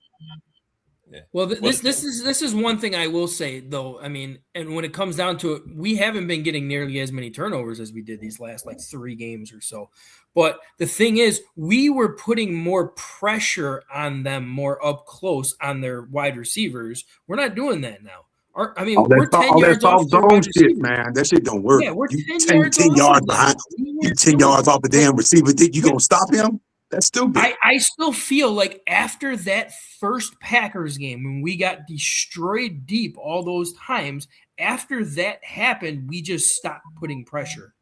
Well, this is one thing I will say though. I mean, and when it comes down to it, we haven't been getting nearly as many turnovers as we did these last like 3 games or so. But the thing is, we were putting more pressure on them, more up close on their wide receivers. We're not doing that now. We're 10 yards off the wide shit, man. That shit don't work. Yeah, we're 10 yards behind. You 10 yards off the damn receiver. Think you gonna stop him? That's stupid. I still feel like after that first Packers game, when we got destroyed deep all those times, after that happened, we just stopped putting pressure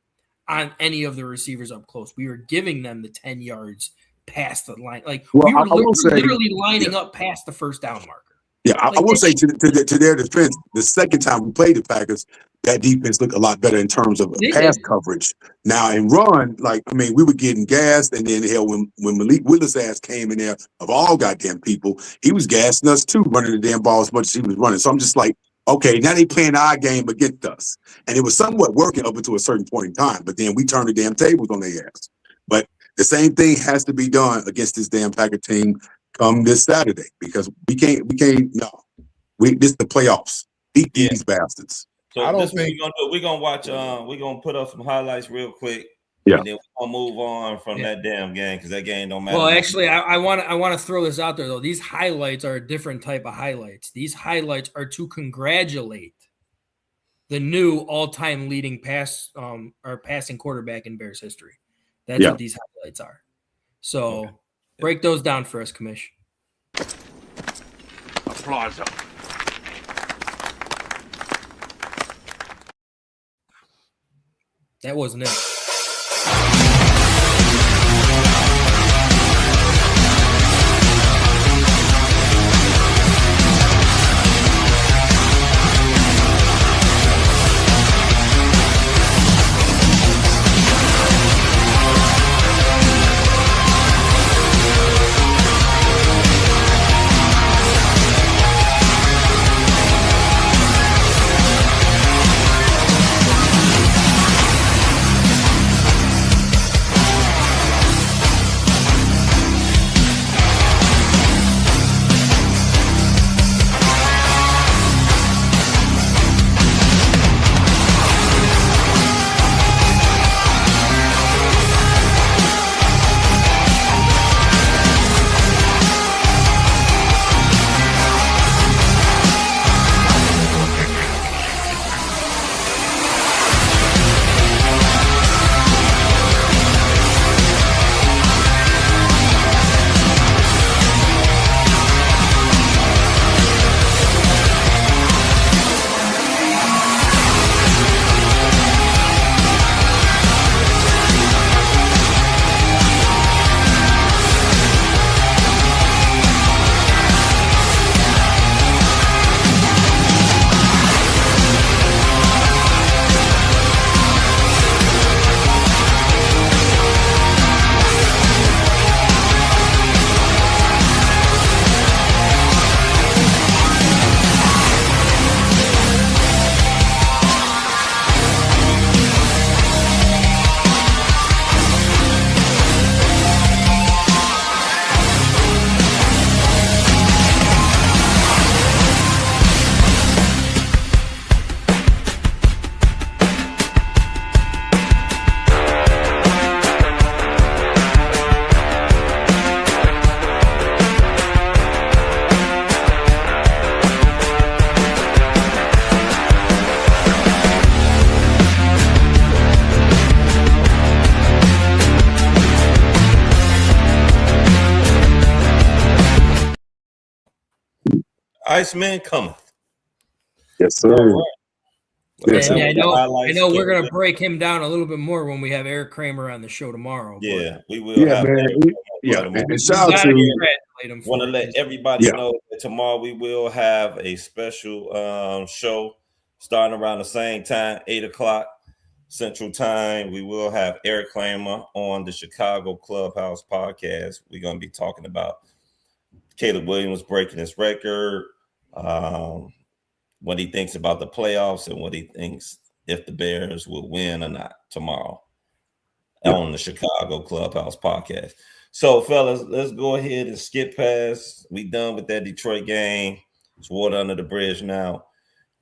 on any of the receivers up close. We were giving them the 10 yards past the line. Like we were literally lining up past the first down marker. Yeah, I will say to their defense, the second time we played the Packers, that defense looked a lot better in terms of pass coverage. Now in run, we were getting gassed, and then hell, when Malik Willis' ass came in there, of all goddamn people, he was gassing us too, running the damn ball as much as he was running. So I'm just like, okay, now they playing our game against us, and it was somewhat working up until a certain point in time. But then we turned the damn tables on their ass. But the same thing has to be done against this damn Packer team come this Saturday, because we can't. No, this is the playoffs. Beat these bastards. So I don't think we're gonna watch. We're gonna put up some highlights real quick. Yeah. And then we're gonna move on from that damn game because that game don't matter. Well, actually, I want to throw this out there though. These highlights are a different type of highlights. These highlights are to congratulate the new all-time leading passing quarterback in Bears history. That's what these highlights are. So break those down for us, Commish. Applause. That wasn't it. Iceman cometh. Yes, sir. All right. Yes, And sir. I know we're going to break him down a little bit more when we have Erik Kramer on the show tomorrow. Yeah, we will. Yeah, have man. And shout out to. Want to let everybody know that tomorrow we will have a special show starting around the same time, 8:00 Central Time. We will have Erik Kramer on the Chicago Clubhouse podcast. We're going to be talking about Caleb Williams breaking his record, what he thinks about the playoffs, and what he thinks if the Bears will win or not tomorrow on the Chicago Clubhouse podcast. So, fellas, let's go ahead and skip past. We done with that Detroit game. It's water under the bridge now.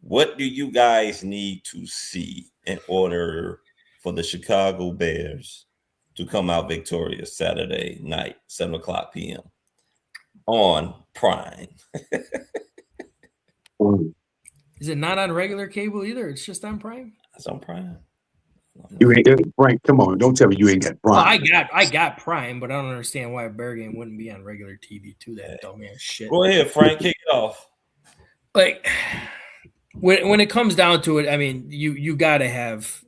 What do you guys need to see in order for the Chicago Bears to come out victorious Saturday night, 7:00 p.m. on Prime? Is it not on regular cable either? It's just on Prime? It's on Prime. You ain't got Frank. Come on, don't tell me you ain't got Prime. Well, I got Prime, but I don't understand why a Bear game wouldn't be on regular TV too. That dumbass shit. Go ahead, Frank. Kick it off. Like when it comes down to it, I mean, you gotta have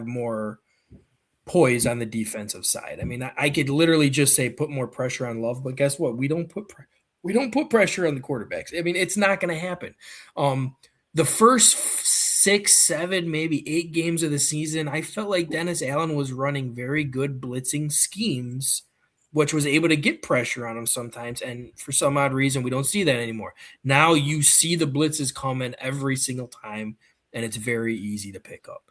more poise on the defensive side. I mean, I could literally just say put more pressure on Love, but guess what? We don't put pressure on the quarterbacks. I mean, it's not going to happen. The first 6, 7, maybe 8 games of the season, I felt like Dennis Allen was running very good blitzing schemes, which was able to get pressure on him sometimes. And for some odd reason, we don't see that anymore. Now you see the blitzes coming every single time, and it's very easy to pick up.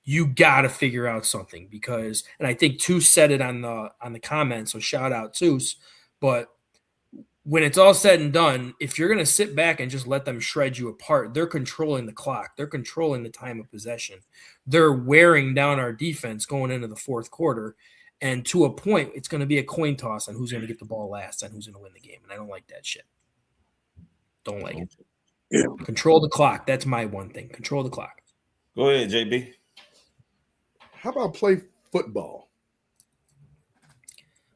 You got to figure out something because, and I think Toos said it on the comments, so shout out Toos, but when it's all said and done, if you're going to sit back and just let them shred you apart, they're controlling the clock. They're controlling the time of possession. They're wearing down our defense going into the fourth quarter. And to a point, it's going to be a coin toss on who's going to get the ball last and who's going to win the game. And I don't like that shit. Don't like it. Yeah. Control the clock. That's my one thing. Control the clock. Go ahead, JB. How about play football?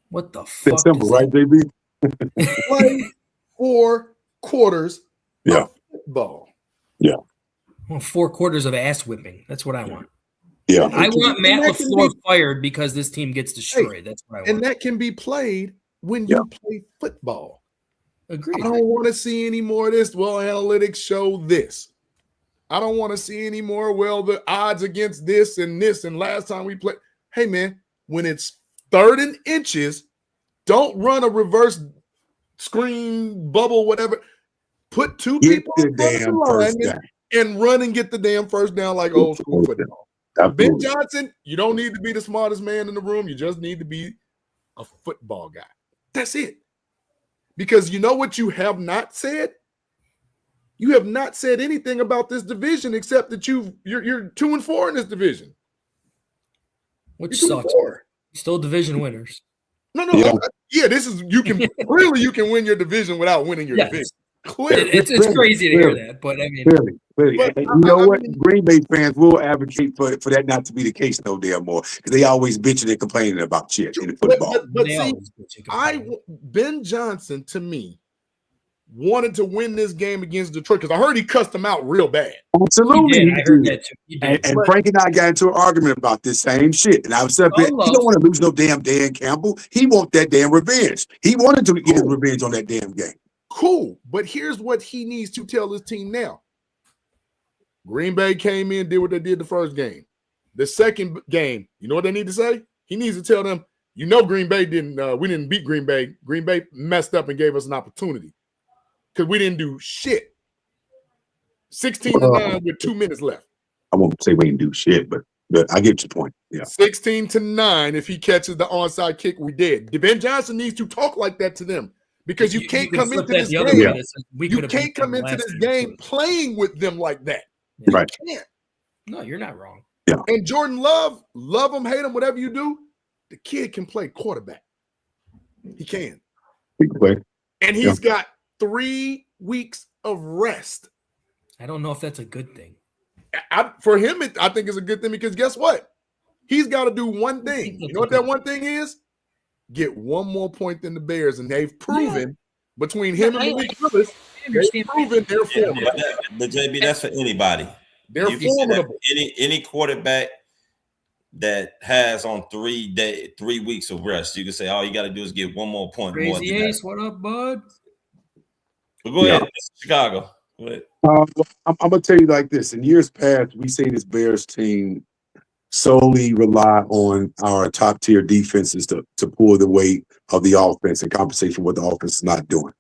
What the fuck? That's simple, right, JB? Play 4 quarters of football. Yeah. Well, 4 quarters of ass whipping. That's what I want. Yeah. I want Matt LaFleur fired because this team gets destroyed. Hey, that's what I want. And that can be played when you play football. Agreed. I don't want to see any more of this. Well, analytics show this. I don't want to see any more. Well, the odds against this and last time we played. Hey, man, when it's 3rd and inches, don't run a reverse screen bubble, whatever. Put 2 people the damn first down and run and get the damn first down like old school football. Ben Johnson, you don't need to be the smartest man in the room. You just need to be a football guy. That's it. Because you know what you have not said? You have not said anything about this division except that you're 2-4 in this division. Which sucks. Still division winners. No. Yeah, this is you can win your division without winning your division. Clearly. It's crazy to hear that, but I mean, clearly. But, you know what? Green Bay fans will advocate for that not to be the case no damn more because they always bitching and complaining about shit in football. But see, Ben Johnson to me wanted to win this game against Detroit because I heard he cussed him out real bad. Absolutely, I heard that too. And Frank and I got into an argument about this same shit. And I was saying, he don't want to lose no damn Dan Campbell. He want that damn revenge. He wanted to get his revenge on that damn game. Cool, but here's what he needs to tell his team now. Green Bay came in, did what they did the first game. The second game, you know what they need to say? He needs to tell them, Green Bay we didn't beat Green Bay. Green Bay messed up and gave us an opportunity because we didn't do shit. 16-9 with 2 minutes left. I won't say we didn't do shit, but I get your point. Yeah. 16-9. If he catches the onside kick, we did. Ben Johnson needs to talk like that to them. Because you can't come into this game. You can't come into this game playing with them like that. Yeah. Right. You can't. No, you're not wrong. Yeah. And Jordan Love him, hate him, whatever you do, the kid can play quarterback. He can. He can play. And he's got 3 weeks of rest. I don't know if that's a good thing. For him, I think it's a good thing because guess what? He's got to do one thing. You know what that one thing is? Get 1 more point than the Bears, and they've proven between him and Malik Willis They've proven they're formidable. But JB, that's for anybody. They're formidable. Any quarterback that has on 3 weeks of rest, you can say all you got to do is get one more point. Crazy Ace, what up, bud? But go ahead, Chicago. Go ahead. I'm gonna tell you like this. In years past, we say this Bears team solely rely on our top tier defenses to pull the weight of the offense in compensation for what the offense is not doing.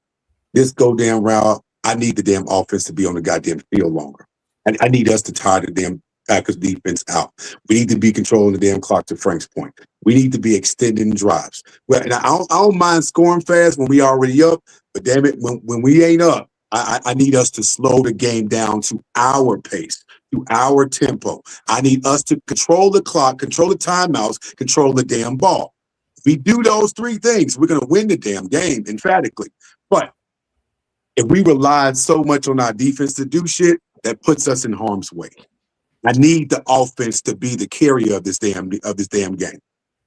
This go damn route, I need the damn offense to be on the goddamn field longer. And I need us to tire the damn Packers defense out. We need to be controlling the damn clock, to Frank's point. We need to be extending drives. Well, and I don't mind scoring fast when we already up, but damn it, when we ain't up, I need us to slow the game down to our pace, to our tempo. I need us to control the clock, control the timeouts, control the damn ball. If we do those 3 things, we're going to win the damn game emphatically. But if we rely so much on our defense to do shit, that puts us in harm's way. I need the offense to be the carrier of this damn game.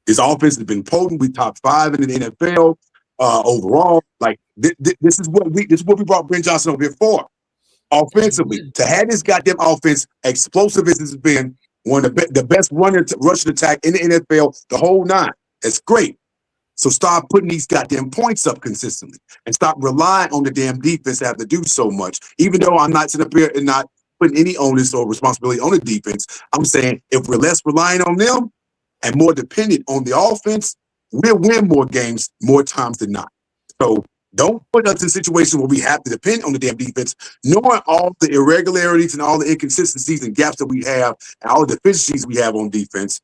This offense has been potent. We top 5 in the NFL overall. Like this is what we brought Brent Johnson over here for. Offensively, to have this goddamn offense explosive as it's been, one of the best rushing attack in the NFL, the whole 9. It's great. So start putting these goddamn points up consistently and stop relying on the damn defense to have to do so much. Even though I'm not sitting up here and not putting any onus or responsibility on the defense, I'm saying if we're less reliant on them and more dependent on the offense, we'll win more games more times than not. So don't put us in a situation where we have to depend on the damn defense, knowing all the irregularities and all the inconsistencies and gaps that we have and all the deficiencies we have on defense.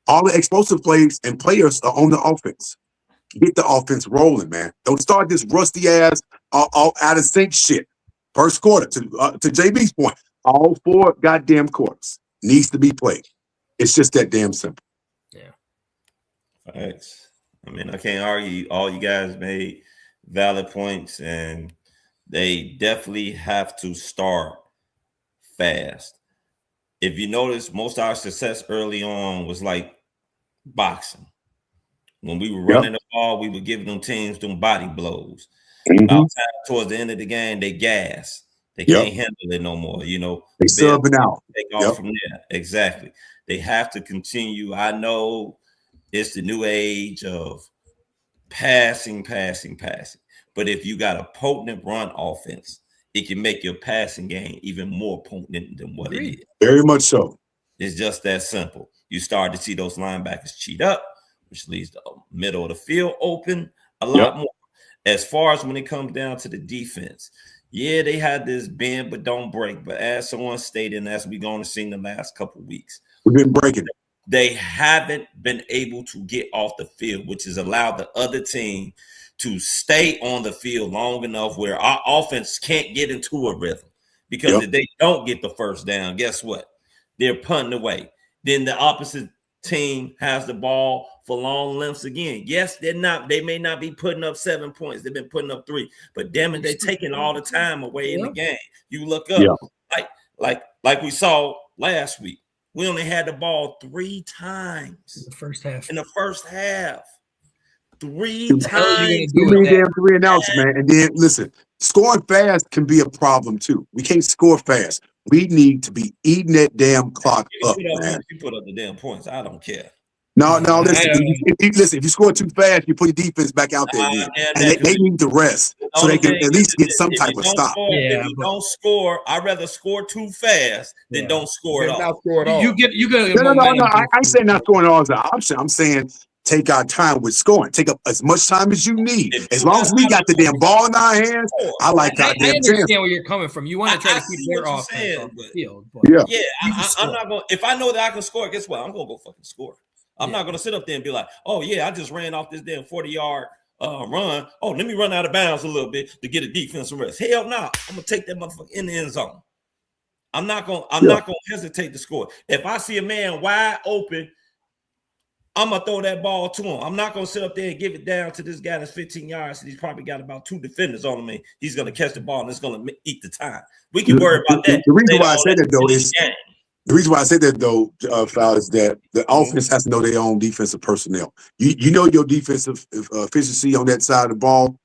All the explosive plays and players are on the offense. Get the offense rolling, man. Don't start this rusty ass, all out of sync shit. First quarter, to JB's point, all 4 goddamn quarters needs to be played. It's just that damn simple. Yeah. Thanks. I mean, I can't argue. All you guys made valid points, and they definitely have to start fast. If you notice, most of our success early on was like boxing. When we were running the ball, we were giving them teams them body blows. About time towards the end of the game, they gas. They can't handle it no more. You know, they subbing out. Take off from there. Exactly. They have to continue. I know it's the new age of passing. But if you got a potent run offense, it can make your passing game even more potent than what it is. Very much so. It's just that simple. You start to see those linebackers cheat up, which leaves the middle of the field open a lot more. As far as when it comes down to the defense, they had this bend but don't break. But as someone stated, and as we're going to see in the last couple of weeks, we've been breaking it. They haven't been able to get off the field, which has allowed the other team to stay on the field long enough where our offense can't get into a rhythm. Because if they don't get the first down, guess what? They're punting away. Then the opposite team has the ball for long lengths again. Yes, they may not be putting up 7 points. They've been putting up 3, but damn it, they're taking all the time away in the game. You look up like we saw last week. We only had the ball 3 times in the first half. 3 times. Too many damn 3 and outs, man. And then listen, scoring fast can be a problem too. We can't score fast. We need to be eating that damn clock up, man. You put up the damn points. I don't care. No, listen. If you score too fast, you put your defense back out there again. And they need to rest so they can at least get some type of stop. If you don't score, I'd rather score too fast than don't score at all. Not score at all. You got No. I ain't saying not scoring at all is an option. I'm saying take our time with scoring. Take up as much time as you need. As long as we got the damn ball in our hands, I like our damn chance. I understand where you're coming from. You want to try to keep their offense off the field. But I'm not going. If I know that I can score, guess what? I'm going to go fucking score. I'm not going to sit up there and be like, oh, yeah, I just ran off this damn 40-yard run. Oh, let me run out of bounds a little bit to get a defensive rest. Hell no. I'm going to take that motherfucker in the end zone. I'm not going to hesitate to score. If I see a man wide open, I'm going to throw that ball to him. I'm not going to sit up there and give it down to this guy that's 15 yards. And he's probably got about 2 defenders on him. And he's going to catch the ball and it's going to eat the time. We can worry about that. The reason why I say that, though, is the reason why I say that, though, Fowler, is that the offense has to know their own defensive personnel. You know your defensive efficiency on that side of the ball.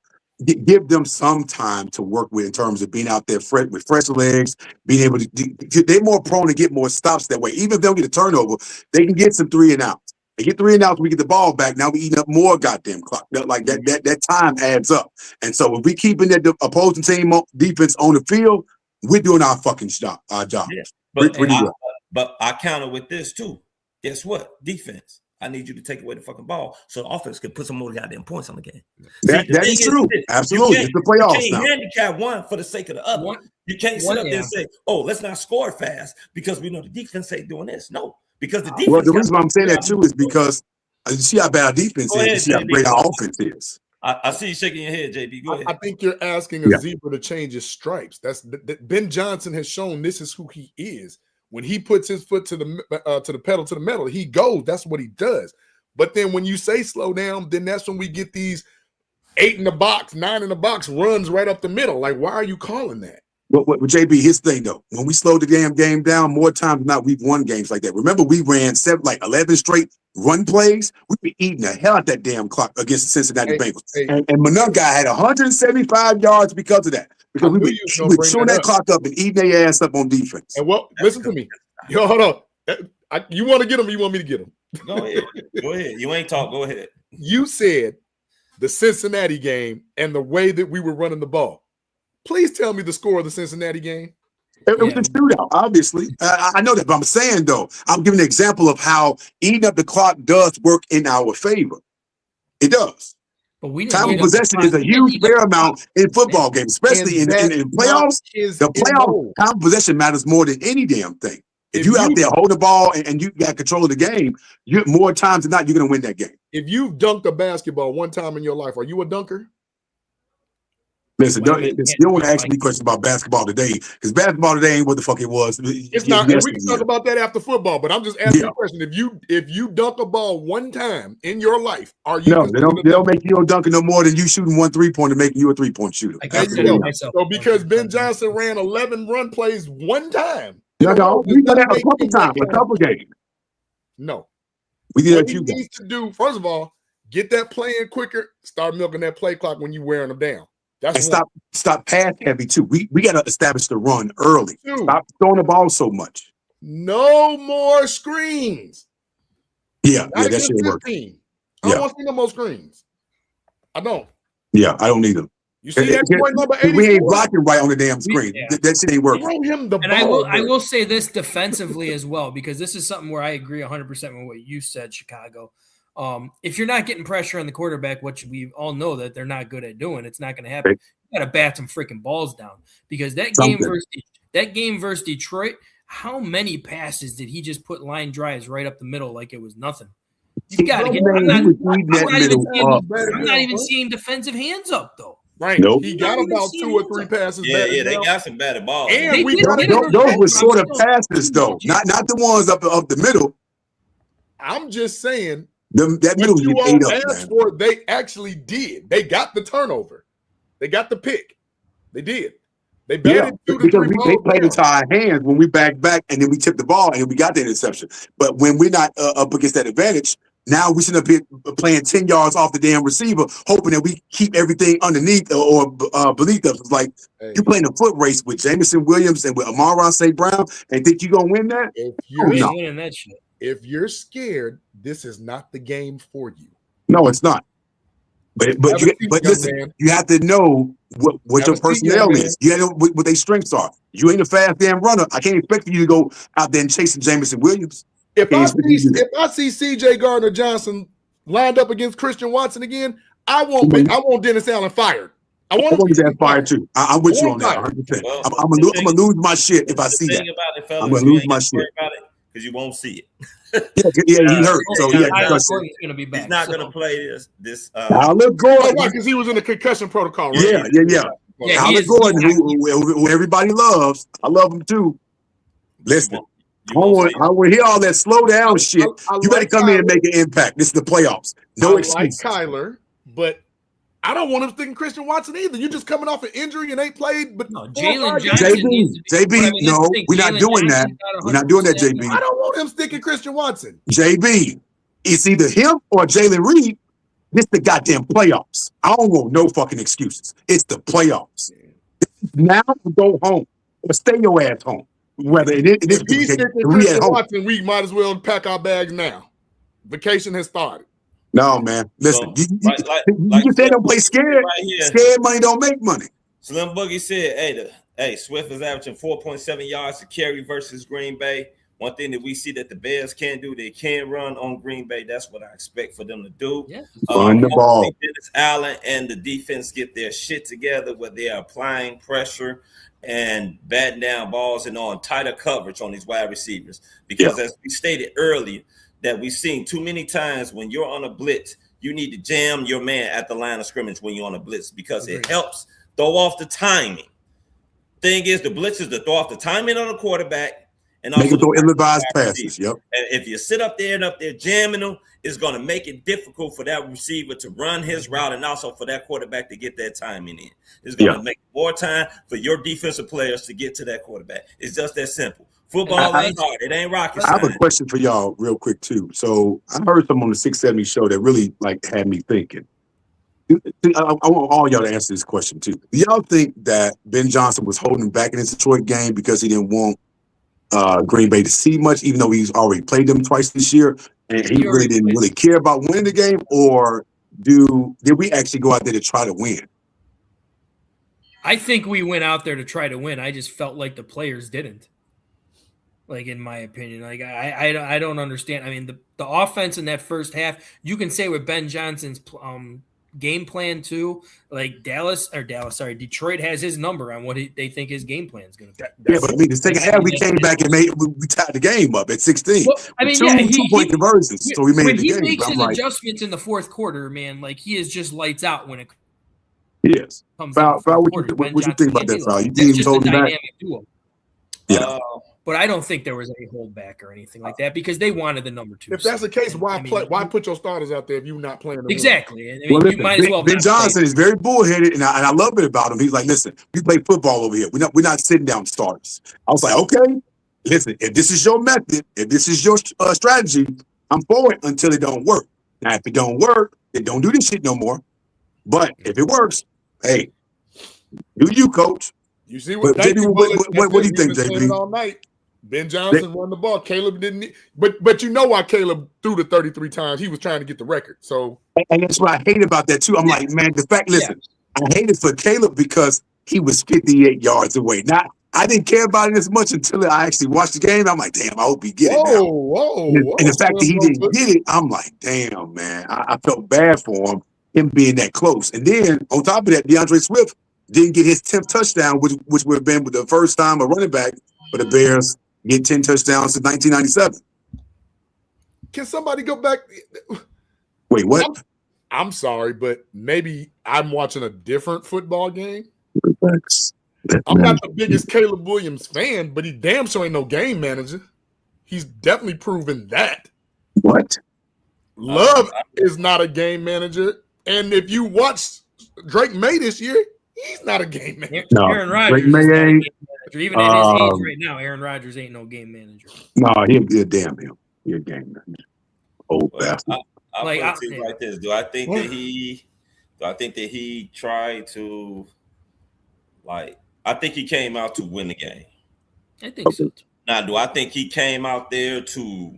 give them some time to work with in terms of being out there with fresh legs, being able to. They're more prone to get more stops that way. Even if they don't get a turnover, they can get some 3 and outs. They get 3 and outs, we get the ball back. Now we eating up more goddamn clock. Like that time adds up. And so if we keeping that opposing team defense on the field, we're doing our fucking job. Yeah. But I counter with this too. Guess what? Defense. I need you to take away the fucking ball so the offense can put some more goddamn points on the game. That is true. Absolutely. It's the playoffs you can't now. handicap one for the sake of the other. You can't sit up there and say, oh, let's not score fast because we know the defense ain't doing this. No, because the defense. Well, the reason why I'm saying that too is because you see how bad our defense is. You see how great our offense is. I see you shaking your head, JB. Go ahead. I think you're asking a zebra to change his stripes. Ben Johnson has shown this is who he is. When he puts his foot to the pedal to the metal, he goes. That's what he does. But then when you say slow down, then that's when we get these 8 in the box, 9 in the box runs right up the middle. Like, why are you calling that? Well, JB, his thing though, when we slow the damn game down, more times than not, we've won games like that. Remember, we ran 11 straight run plays. We were eating the hell out that damn clock against the Cincinnati Bengals. And Manung guy had 175 yards because of that. Because we were chewing that clock up and eating their ass up on defense. And listen to me. Yo, hold on. You want to get him or you want me to get him? Go ahead. Go ahead. You ain't talk. Go ahead. You said the Cincinnati game and the way that we were running the ball. Please tell me the score of the Cincinnati game. It was a shootout, obviously. I know that, but I'm saying, though, I'm giving an example of how eating up the clock does work in our favor. It does. But time of possession is a huge paramount in football games, especially in playoffs. The playoff time of possession matters more than any damn thing. If you out there hold the ball and you got control of the game, more times than not, you're going to win that game. If you've dunked a basketball one time in your life, are you a dunker? Listen, you don't want to ask me questions about basketball today because basketball today ain't what the fuck it was. It's not. We can talk about that after football, but I'm just asking a question. If you dunk a ball one time in your life, are you? No, they don't make you dunking no more than you shooting 1 3-pointer, making you a 3-point shooter. So because Ben Johnson ran 11 run plays one time. No, we done that a couple times, a couple games. No, we did what he needs to do. First of all, get that play in quicker. Start milking that play clock when you're wearing them down. That's and stop pass heavy too. We got to establish the run early. Stop throwing the ball so much. No more screens. Yeah, that shit work. I don't want to see no more screens. I don't. Yeah, I don't need them. You see that point number 84? We ain't blocking right on the damn screen. That shit ain't working. I will say this defensively as well, because this is something where I agree 100% with what you said, Chicago. If you're not getting pressure on the quarterback, which we all know that they're not good at doing, it's not going to happen. You got to bat some freaking balls down, because that game versus Detroit, how many passes did he just put line drives right up the middle like it was nothing? You got to get. I'm not even seeing defensive hands up though. Right. Nope. He got about 2 or 3 passes. Yeah, they got some better balls. And those were sort of passes though, not the ones up the middle. I'm just saying. That middle you ate up, man. For, they actually did. They got the turnover. They got the pick. They did. They batted 2 to 3 balls. They played into our hands when we backed back and then we tipped the ball and we got the interception. But when we're not up against that advantage, now we should have been playing 10 yards off the damn receiver, hoping that we keep everything underneath or beneath us. It's like you're playing a foot race with Jameson Williams and with Amon-Ra St. Brown and think you're going to win that? Winning that shit. If you're scared, this is not the game for you. No, it's not. But listen, man. You have to know what your personnel is. You know what their strengths are. You ain't a fast damn runner. I can't expect you to go out there and chasing Jameson Williams. If I see CJ Gardner-Johnson lined up against Christian Watson again, I want Dennis Allen fired. I want his ass fired too. I'm with you on that 100%. Well, I'm gonna lose my shit if I see that. I'm gonna lose my shit. Because you won't see it. He hurt. So he's gonna be back. He's not gonna play this. Tyler Gordon, because he was in the concussion protocol. Right? Yeah. Tyler Gordon, who everybody loves. I love him too. Listen, I want to hear all that slow down shit. You better come in and make an impact. This is the playoffs. No excuse. Kyler, but I don't want him sticking Christian Watson either. You're just coming off an injury and ain't played. But no, Jalen Johnson. JB, no, we're not doing that. We're not doing that, JB. I don't want him sticking Christian Watson. JB, it's either him or Jalen Reed. This the goddamn playoffs. I don't want no fucking excuses. It's the playoffs. Now go home or stay your ass home. Whether it is if he's thinking Christian Watson, we might as well pack our bags now. Vacation has started. No, man. Listen, So, you say don't play scared. Right, scared money don't make money. Slim Boogie said, hey, Swift is averaging 4.7 yards to carry versus Green Bay. One thing that we see that the Bears can do, they can run on Green Bay. That's what I expect for them to do. Yeah. Run the ball. Dennis Allen and the defense get their shit together where they are applying pressure and batting down balls and on tighter coverage on these wide receivers. Because as we stated earlier, that we've seen too many times when you're on a blitz, you need to jam your man at the line of scrimmage when you're on a blitz because it helps throw off the timing. Thing is, the blitz is to throw off the timing on the quarterback and also throw ill-advised passes. Yep. And if you sit up there jamming them, it's going to make it difficult for that receiver to run his route and also for that quarterback to get that timing in. It's going to make more time for your defensive players to get to that quarterback. It's just that simple. Football ain't hard. It ain't rocket science. I have a question for y'all real quick, too. So I heard something on the 670 show that really had me thinking. I want all y'all to answer this question, too. Do y'all think that Ben Johnson was holding back in his Detroit game because he didn't want Green Bay to see much, even though he's already played them twice this year, and he really didn't really care about winning the game? Or did we actually go out there to try to win? I think we went out there to try to win. I just felt like the players didn't. Like, in my opinion, like I don't understand. I mean, the offense in that first half, you can say with Ben Johnson's game plan too. Like Detroit has his number on what they think his game plan is going to be. Yeah, but I mean, the second half we came back and we tied the game up at 16. Well, I mean, two-point conversions, so we made the game. When he makes his adjustments in the fourth quarter, man, like he is just lights out when it. Yes. Val, what you think about that, Val? You didn't even told me that. Duo. Yeah. But I don't think there was any holdback or anything like that because they wanted the number 2. If that's the case, why put your starters out there if you're not playing? Exactly. I mean, you might as well. Ben Johnson is very bullheaded, and I love it about him. He's like, listen, we play football over here. We're not sitting down starters. I was like, okay, listen, if this is your method, if this is your strategy, I'm for it until it don't work. Now, if it don't work, then don't do this shit no more. But if it works, hey, do you, coach? You see what? JB, what do you think, JB? All night. Ben Johnson run the ball. Caleb didn't. But you know why Caleb threw the 33 times? He was trying to get the record. So, and that's what I hate about that too. I'm like, man, listen, I hate it for Caleb because he was 58 yards away. I didn't care about it as much until I actually watched the game. I'm like, damn, I hope he get it now. And the fact that he didn't get it, I'm like, damn, man, I felt bad for him being that close. And then on top of that, DeAndre Swift didn't get his 10th touchdown, which would have been the first time a running back for the Bears get 10 touchdowns since 1997. Can somebody go back? Wait, what? I'm sorry, but maybe I'm watching a different football game. I'm not the biggest Caleb Williams fan, but he damn sure ain't no game manager. He's definitely proven that. What? Love is not a game manager. And if you watch Drake May this year, he's not a game manager. No, Aaron Rodgers Drake May ain't. Even at his age right now, Aaron Rodgers ain't no game manager. No, he'll damn him. He'll game manager. Old bastard. I'll put it to you like this. Do I think that he tried to I think he came out to win the game. I think so too. Now, do I think he came out there to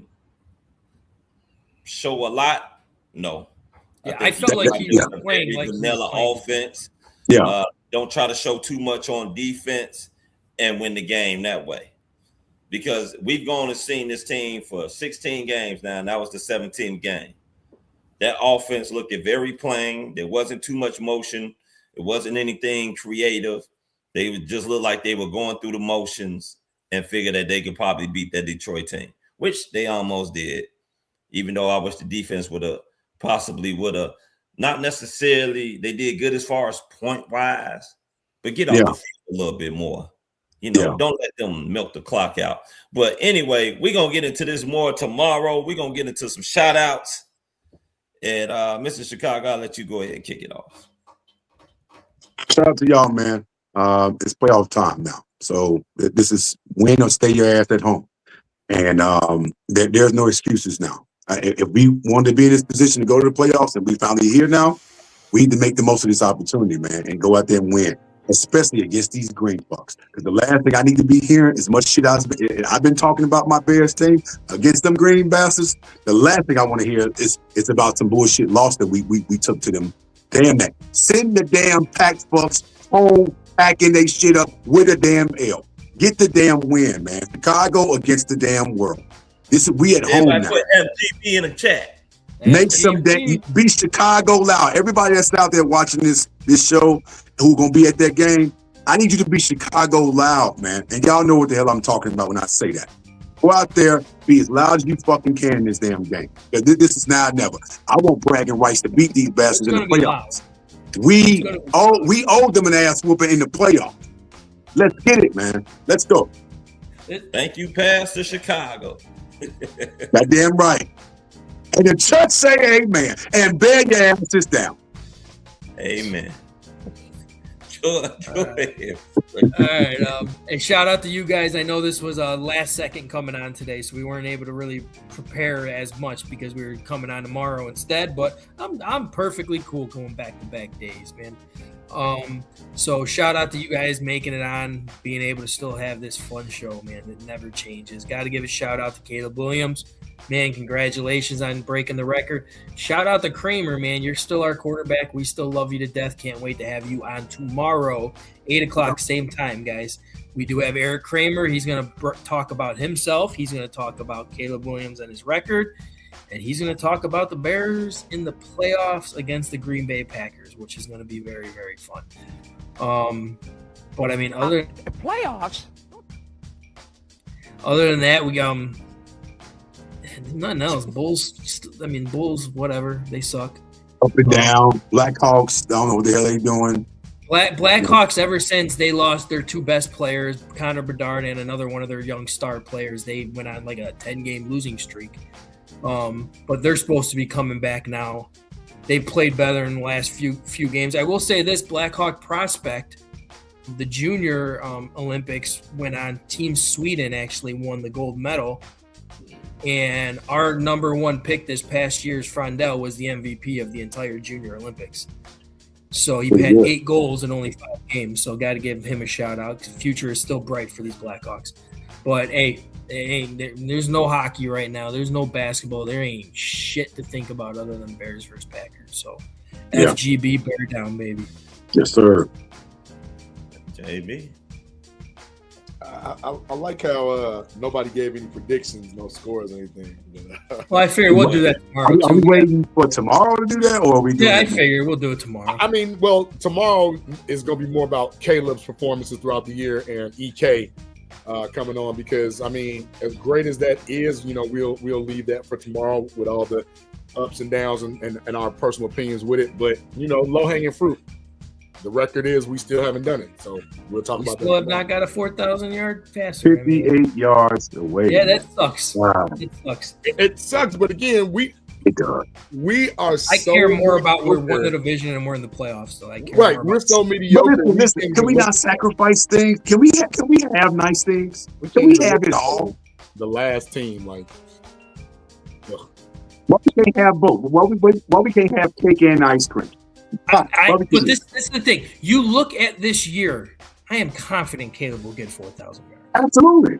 show a lot? No. Yeah, I felt like he was playing like vanilla offense. Yeah. Don't try to show too much on defense and win the game that way. Because we've gone and seen this team for 16 games now, and that was the 17th game. That offense looked very plain. There wasn't too much motion. It wasn't anything creative. They would just look like they were going through the motions and figured that they could probably beat that Detroit team, which they almost did, even though I wish the defense would have not necessarily, they did good as far as point-wise, but get off the field a little bit more. Don't let them milk the clock out. But anyway, we're going to get into this more tomorrow. We're going to get into some shout-outs. And Mr. Chicago, I'll let you go ahead and kick it off. Shout out to y'all, man. It's playoff time now. So this is win or stay your ass at home. And there's no excuses now. If we wanted to be in this position to go to the playoffs, and we finally here now, we need to make the most of this opportunity, man, and go out there and win, especially against these green bucks. Because the last thing I need to be hearing is much shit I've been talking about my Bears team against them green bastards. The last thing I want to hear is it's about some bullshit loss that we took to them. Damn that. Send the damn pack fucks home, packing they shit up with a damn L. Get the damn win, man. Chicago against the damn world. We at home now. Put FGB in the chat. Make some day. Be Chicago loud. Everybody that's out there watching this show who gonna be at that game, I need you to be Chicago loud, man. And y'all know what the hell I'm talking about when I say that. Go out there, be as loud as you fucking can in this damn game. This is now or never. I want bragging rights to beat these bastards in the playoffs. We owe them an ass whooping in the playoffs. Let's get it, man. Let's go. Thank you, Pastor Chicago. Goddamn right. And the church say amen. And bear your asses down. Amen. Go ahead. All right. And shout out to you guys. I know this was last second coming on today, so we weren't able to really prepare as much because we were coming on tomorrow instead. But I'm perfectly cool going back-to-back days, man. So shout out to you guys making it on, being able to still have this fun show, man. It never changes. Got to give a shout out to Caleb Williams. Man, congratulations on breaking the record. Shout out to Kramer, man. You're still our quarterback. We still love you to death. Can't wait to have you on tomorrow, 8 o'clock, same time, guys. We do have Erik Kramer. He's going to talk about himself. He's going to talk about Caleb Williams and his record. And he's going to talk about the Bears in the playoffs against the Green Bay Packers, which is going to be very, very fun. But I mean, other than that, we nothing else. Bulls, whatever. They suck. Up and down. Blackhawks, I don't know what the hell they doing. Blackhawks, ever since they lost their two best players, Connor Bedard and another one of their young star players, they went on like a 10-game losing streak. But they're supposed to be coming back now. They played better in the last few games. I will say this: Blackhawk prospect, the junior Olympics, went on. Team Sweden actually won the gold medal. And our number one pick this past year's Frondell was the MVP of the entire Junior Olympics. So he had 8 goals in only 5 games. So got to give him a shout out. The future is still bright for these Blackhawks. But hey, there's no hockey right now. There's no basketball. There ain't shit to think about other than Bears versus Packers. So FGB, bear down, baby. Yes, sir. JB. I like how nobody gave any predictions, no scores or anything. Well, I figure we'll do that tomorrow. Are we waiting for tomorrow to do that, or are we doing I figure we'll do it tomorrow. I mean, well, tomorrow is going to be more about Caleb's performances throughout the year and EK coming on, because I mean, as great as that is, we'll leave that for tomorrow with all the ups and downs and our personal opinions with it. But low hanging fruit. The record is we still haven't done it, so we'll talk about that. Still have not got a 4,000-yard passer. 58 yards away. Yeah, that sucks. Wow. It sucks. It sucks, but again, we are. I care more about we're winning the division and we're in the playoffs. So I care. Right, more we're about so mediocre. Listen, can we not sacrifice things? Can we have nice things? Can we have it all? The last team, like. Why we can't have both? Why we can't have cake and ice cream? But this is the thing. You look at this year, I am confident Caleb will get 4,000 yards. Absolutely.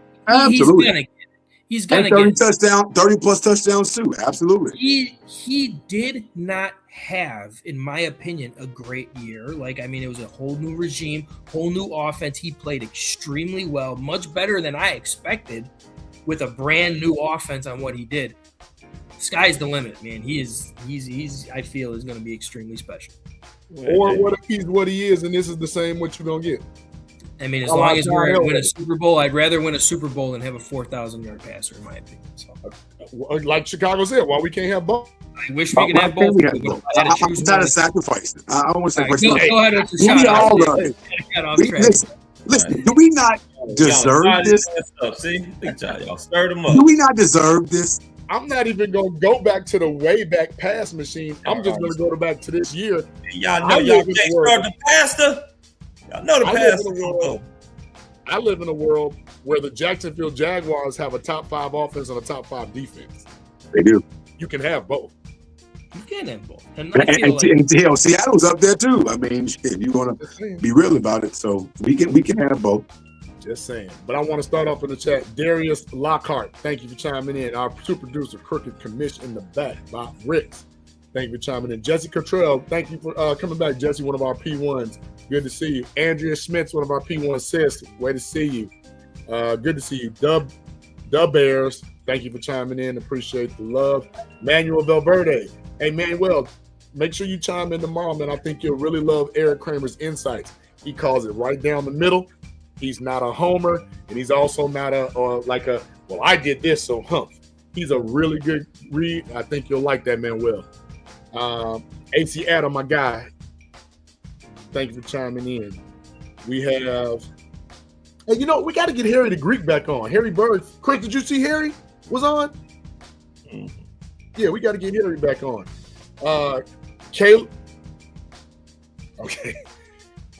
He's gonna get 30 plus touchdowns too. Absolutely. He did not have, in my opinion, a great year. It was a whole new regime, whole new offense. He played extremely well, much better than I expected, with a brand new offense on what he did. Sky's the limit, man. He's I feel is going to be extremely special. Or what if he's what he is, and this is the same what you're going to get? I mean, as long as we're win a Super Bowl, I'd rather win a Super Bowl than have a 4,000-yard passer, in my opinion. So, like Chicago said, why we can't have both? I wish we could have both. I'm not a sacrifice. I don't want to sacrifice. Go ahead with the shot. Listen, do we not deserve this? See, y'all stirred them up. Do we not deserve this? I'm not even going to go back to the way back pass machine. I'm just going to go back to this year. Y'all know y'all can't start the pastor. Y'all know the pastor. I live in a world where the Jacksonville Jaguars have a top 5 offense and a top 5 defense. They do. you can have both. You can have both. And hell, Seattle's up there too. I mean, shit, you want to be real about it, so we can have both. Just saying. But I want to start off in the chat. Darius Lockhart, thank you for chiming in. Our super producer, Crooked Commish in the back. Bob Ricks, thank you for chiming in. Jesse Cottrell, thank you for coming back. Jesse, one of our P1s. Good to see you. Andrea Schmitz, one of our P1 sis. Way to see you. Good to see you. Dub Bears, thank you for chiming in. Appreciate the love. Manuel Valverde. Hey, Manuel, make sure you chime in tomorrow, man. I think you'll really love Erik Kramer's insights. He calls it right down the middle. He's not a homer, and he's also not well, I did this, so humph. He's a really good read. I think you'll like that, Manuel. AC Adam, my guy, thank you for chiming in. We have, hey, we got to get Harry the Greek back on. Harry Bird. Chris, did you see Harry was on? Mm-hmm. Yeah, we got to get Harry back on. Caleb. Okay.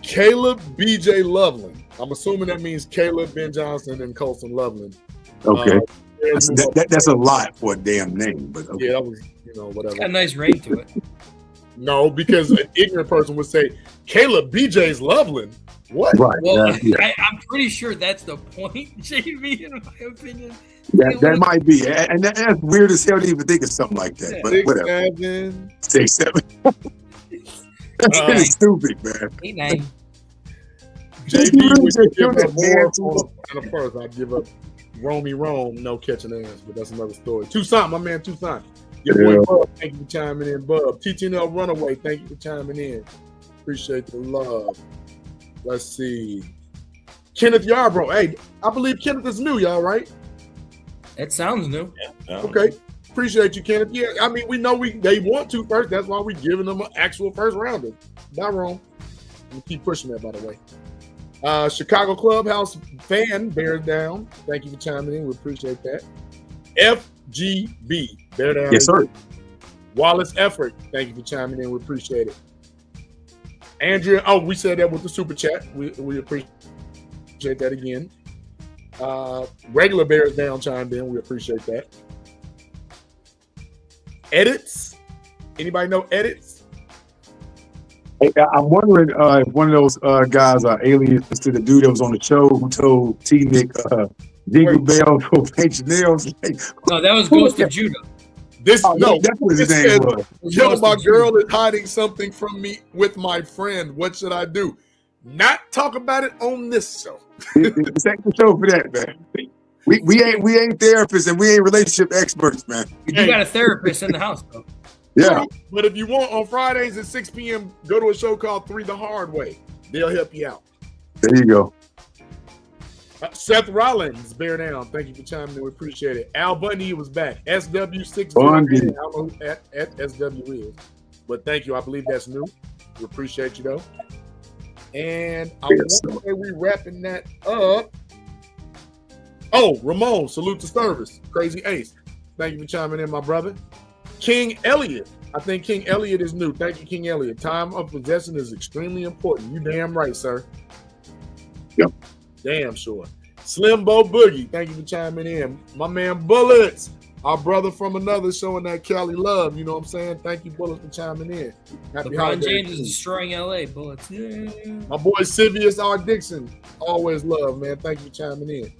Caleb B.J. Loveland. I'm assuming that means Caleb Ben Johnson and Colson Loveland. Okay. That's a lot for a damn name, but okay. Yeah, that was, whatever. It's got a nice ring to it. No, because an ignorant person would say, Caleb B.J.'s Loveland. What? Right. Well, I'm pretty sure that's the point, JB, in my opinion. That might be. And that's weird as hell to even think of something like that. But 6'7". whatever. 6'7". That's pretty stupid, man. 8'9". JB would give up more on the first. I'd give up Romy Rome, no catching ass, but that's another story. Tucson, my man, Tucson. Your boy Bub, thank you for chiming in, Bub. TTNL Runaway, thank you for chiming in. Appreciate the love. Let's see. Kenneth Yarbrough. Hey, I believe Kenneth is new, y'all, right? It sounds new. Yeah. Okay. Appreciate you, Kenneth. Yeah, I mean, we know they want to first. That's why we're giving them an actual first rounder. Not wrong. I'm keep pushing that, by the way. Chicago Clubhouse fan, bear down. Thank you for chiming in. We appreciate that. FGB, bear down. Yes, sir. Wallace Effort, thank you for chiming in. We appreciate it. Andrea, we said that with the super chat. We appreciate that again. Regular bears down chimed in. We appreciate that. Edits? Anybody know Edits? Hey, I'm wondering if one of those guys are aliens to the dude that was on the show who told T-Nick Jingle Bell to paint your nails. No, that was Ghost of Judah. That's what his name was. Yo, my girl is hiding something from me with my friend. What should I do? Not talk about it on this show. It's ain't the show for that, man. We ain't therapists and we ain't relationship experts, man. You got a therapist in the house, though. Yeah. But if you want, on Fridays at 6 p.m., go to a show called 3 the Hard Way. They'll help you out. There you go. Seth Rollins, bear down. Thank you for chiming in. We appreciate it. Al Bundy was back. SW6. Bundy. I don't know who at SW is. But thank you. I believe that's new. We appreciate you, though. And I want to say we wrapping that up. Oh, Ramon, salute to service. Crazy Ace. Thank you for chiming in, my brother. King Elliott. I think King Elliott is new. Thank you, King Elliott. Time of possession is extremely important. You damn right, sir. Yep. Damn sure. Slim Bo Boogie. Thank you for chiming in. My man Bullets. Our brother from another showing that Cali love. You know what I'm saying? Thank you, Bullets, for chiming in. LeBron James is destroying LA. Bullets. Yeah. My boy Sivius R. Dixon. Always love, man. Thank you for chiming in.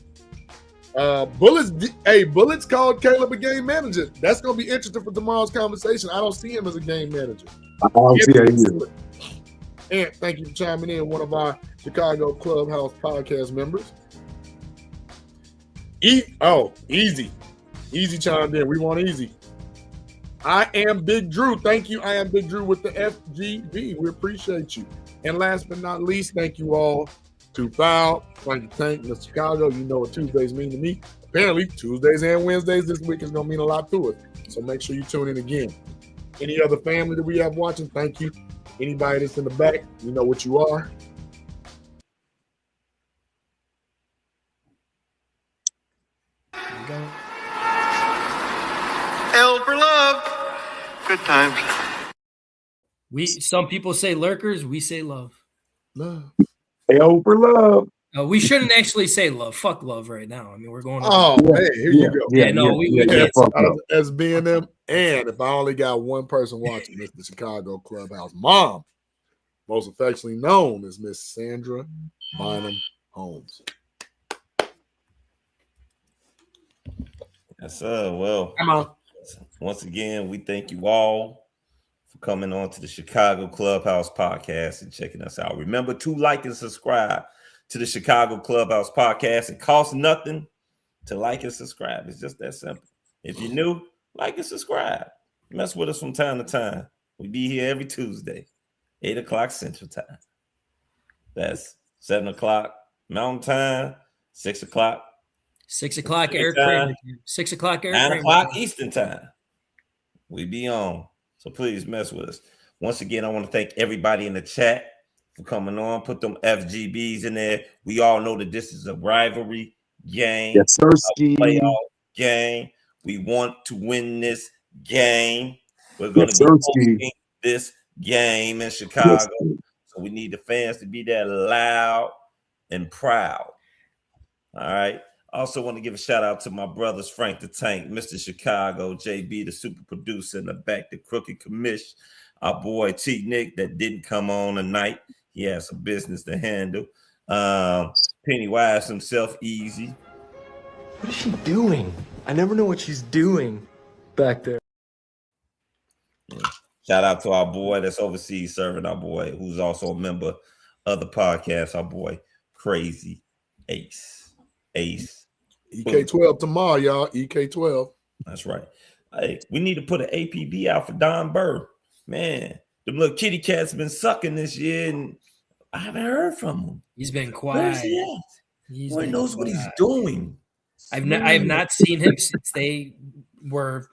Bullets called Caleb a game manager. That's gonna be interesting for tomorrow's conversation. I don't see him as a game manager. I don't see that either. And thank you for chiming in, one of our Chicago Clubhouse podcast members. Easy chimed in. We want easy. I am Big Drew. Thank you. I am Big Drew with the FGB. We appreciate you. And last but not least, thank you all. To Foul, Frank the Tank, Mr. Chicago. You know what Tuesdays mean to me. Apparently, Tuesdays and Wednesdays this week is going to mean a lot to us. So make sure you tune in again. Any other family that we have watching, thank you. Anybody that's in the back, you know what you are. L for love. Good times. Some people say lurkers, we say love. Love. L for love. We shouldn't actually say love. Fuck love right now. I mean, we're going. Here you go. We can't. As being them, And if I only got one person watching, it's the Chicago Clubhouse mom, most affectionately known as Miss Sandra Bynum Holmes. Yes, sir. Well, Come on. once again, we thank you all for coming on to the Chicago Clubhouse podcast and checking us out. Remember to like and subscribe to the Chicago Clubhouse podcast. It costs nothing to like and subscribe. It's just that simple. If you're new, like and subscribe. Mess with us from time to time. We be here every Tuesday, 8 o'clock Central Time. That's 7 o'clock Mountain Time, 6 o'clock. 6 o'clock, Erik Kramer. 6 o'clock, Erik 9 Kramer. o'clock Eastern Time. We be on. So please mess with us. Once again, I want to thank everybody in the chat for coming on. Put them FGBs in there. We all know that this is a rivalry game. Yes, sir. A playoff game. We want to win this game. We're going to be hosting this game in Chicago. So we need the fans to be there loud and proud. All right. I also want to give a shout out to my brothers, Frank the Tank, Mr. Chicago, JB, the super producer in the back, the crooked commish, our boy T Nick that didn't come on tonight. He has some business to handle. Pennywise himself, Easy. What is she doing? I never know what she's doing back there. Shout out to our boy that's overseas serving our boy, who's also a member of the podcast, our boy Crazy Ace. EK12 tomorrow, y'all. EK12. That's right. Hey, we need to put an APB out for Don Burr. Man, the little kitty cat's been sucking this year, and I haven't heard from him. He's been quiet. He knows what he's doing. I have not seen him since they were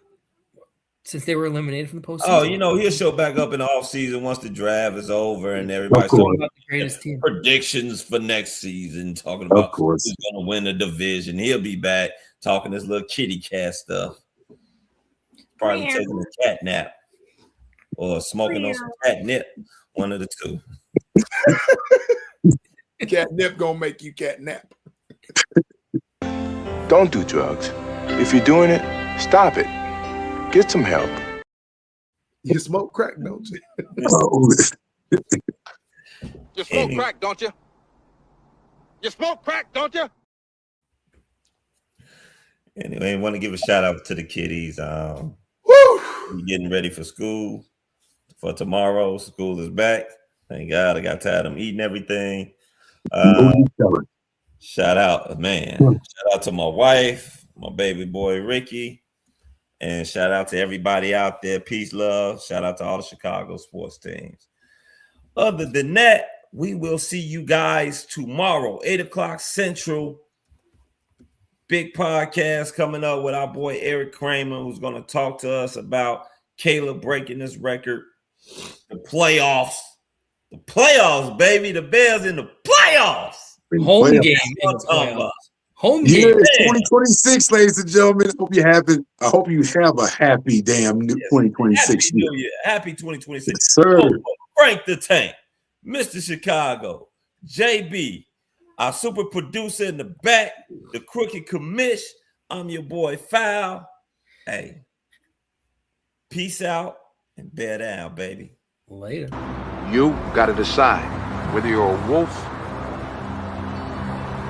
eliminated from the postseason. Oh, he'll show back up in the offseason once the draft is over and everybody's talking about the greatest team. Predictions for next season, talking about who's going to win the division. He'll be back talking this little kitty cat stuff. Probably taking a cat nap or smoking on some catnip. One of the two. Catnip gonna make you catnap. Don't do drugs. If you're doing it, stop it. Get some help. You smoke crack, don't you? You smoke crack, don't you? You smoke crack, don't you? Anyway, I want to give a shout out to the kiddies. We're getting ready for school for tomorrow. School is back. Thank God. I got tired of them eating everything. Shout out, man. Shout out to my wife, my baby boy Ricky, and shout out to everybody out there. Peace, love. Shout out to all the Chicago sports teams. Other than that, we will see you guys tomorrow, 8 o'clock Central. Big podcast coming up with our boy Erik Kramer, who's going to talk to us about Caleb breaking his record, the playoffs. The playoffs, baby. The Bears in the playoffs. Home game. Home game. 2026, ladies and gentlemen. I hope you have a happy damn new 2026 Happy New Year. Happy 2026. Yes, sir. Frank the Tank, Mr. Chicago, JB, our super producer in the back, the crooked commish. I'm your boy Foul. Hey, peace out and bear down, baby. Later. You got to decide whether you're a wolf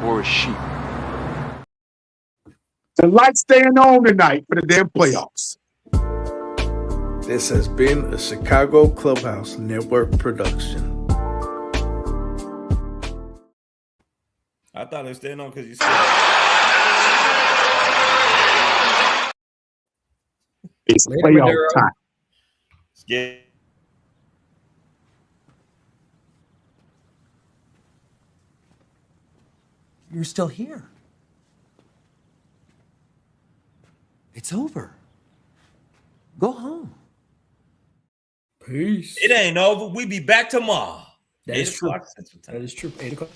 or a sheep. The lights staying on tonight for the damn playoffs. This has been a Chicago Clubhouse Network production. I thought it was staying on because you said it's playoff time. Yeah. You're still here. It's over. Go home. Peace. It ain't over. We be back tomorrow. That is true. That is true. 8 o'clock.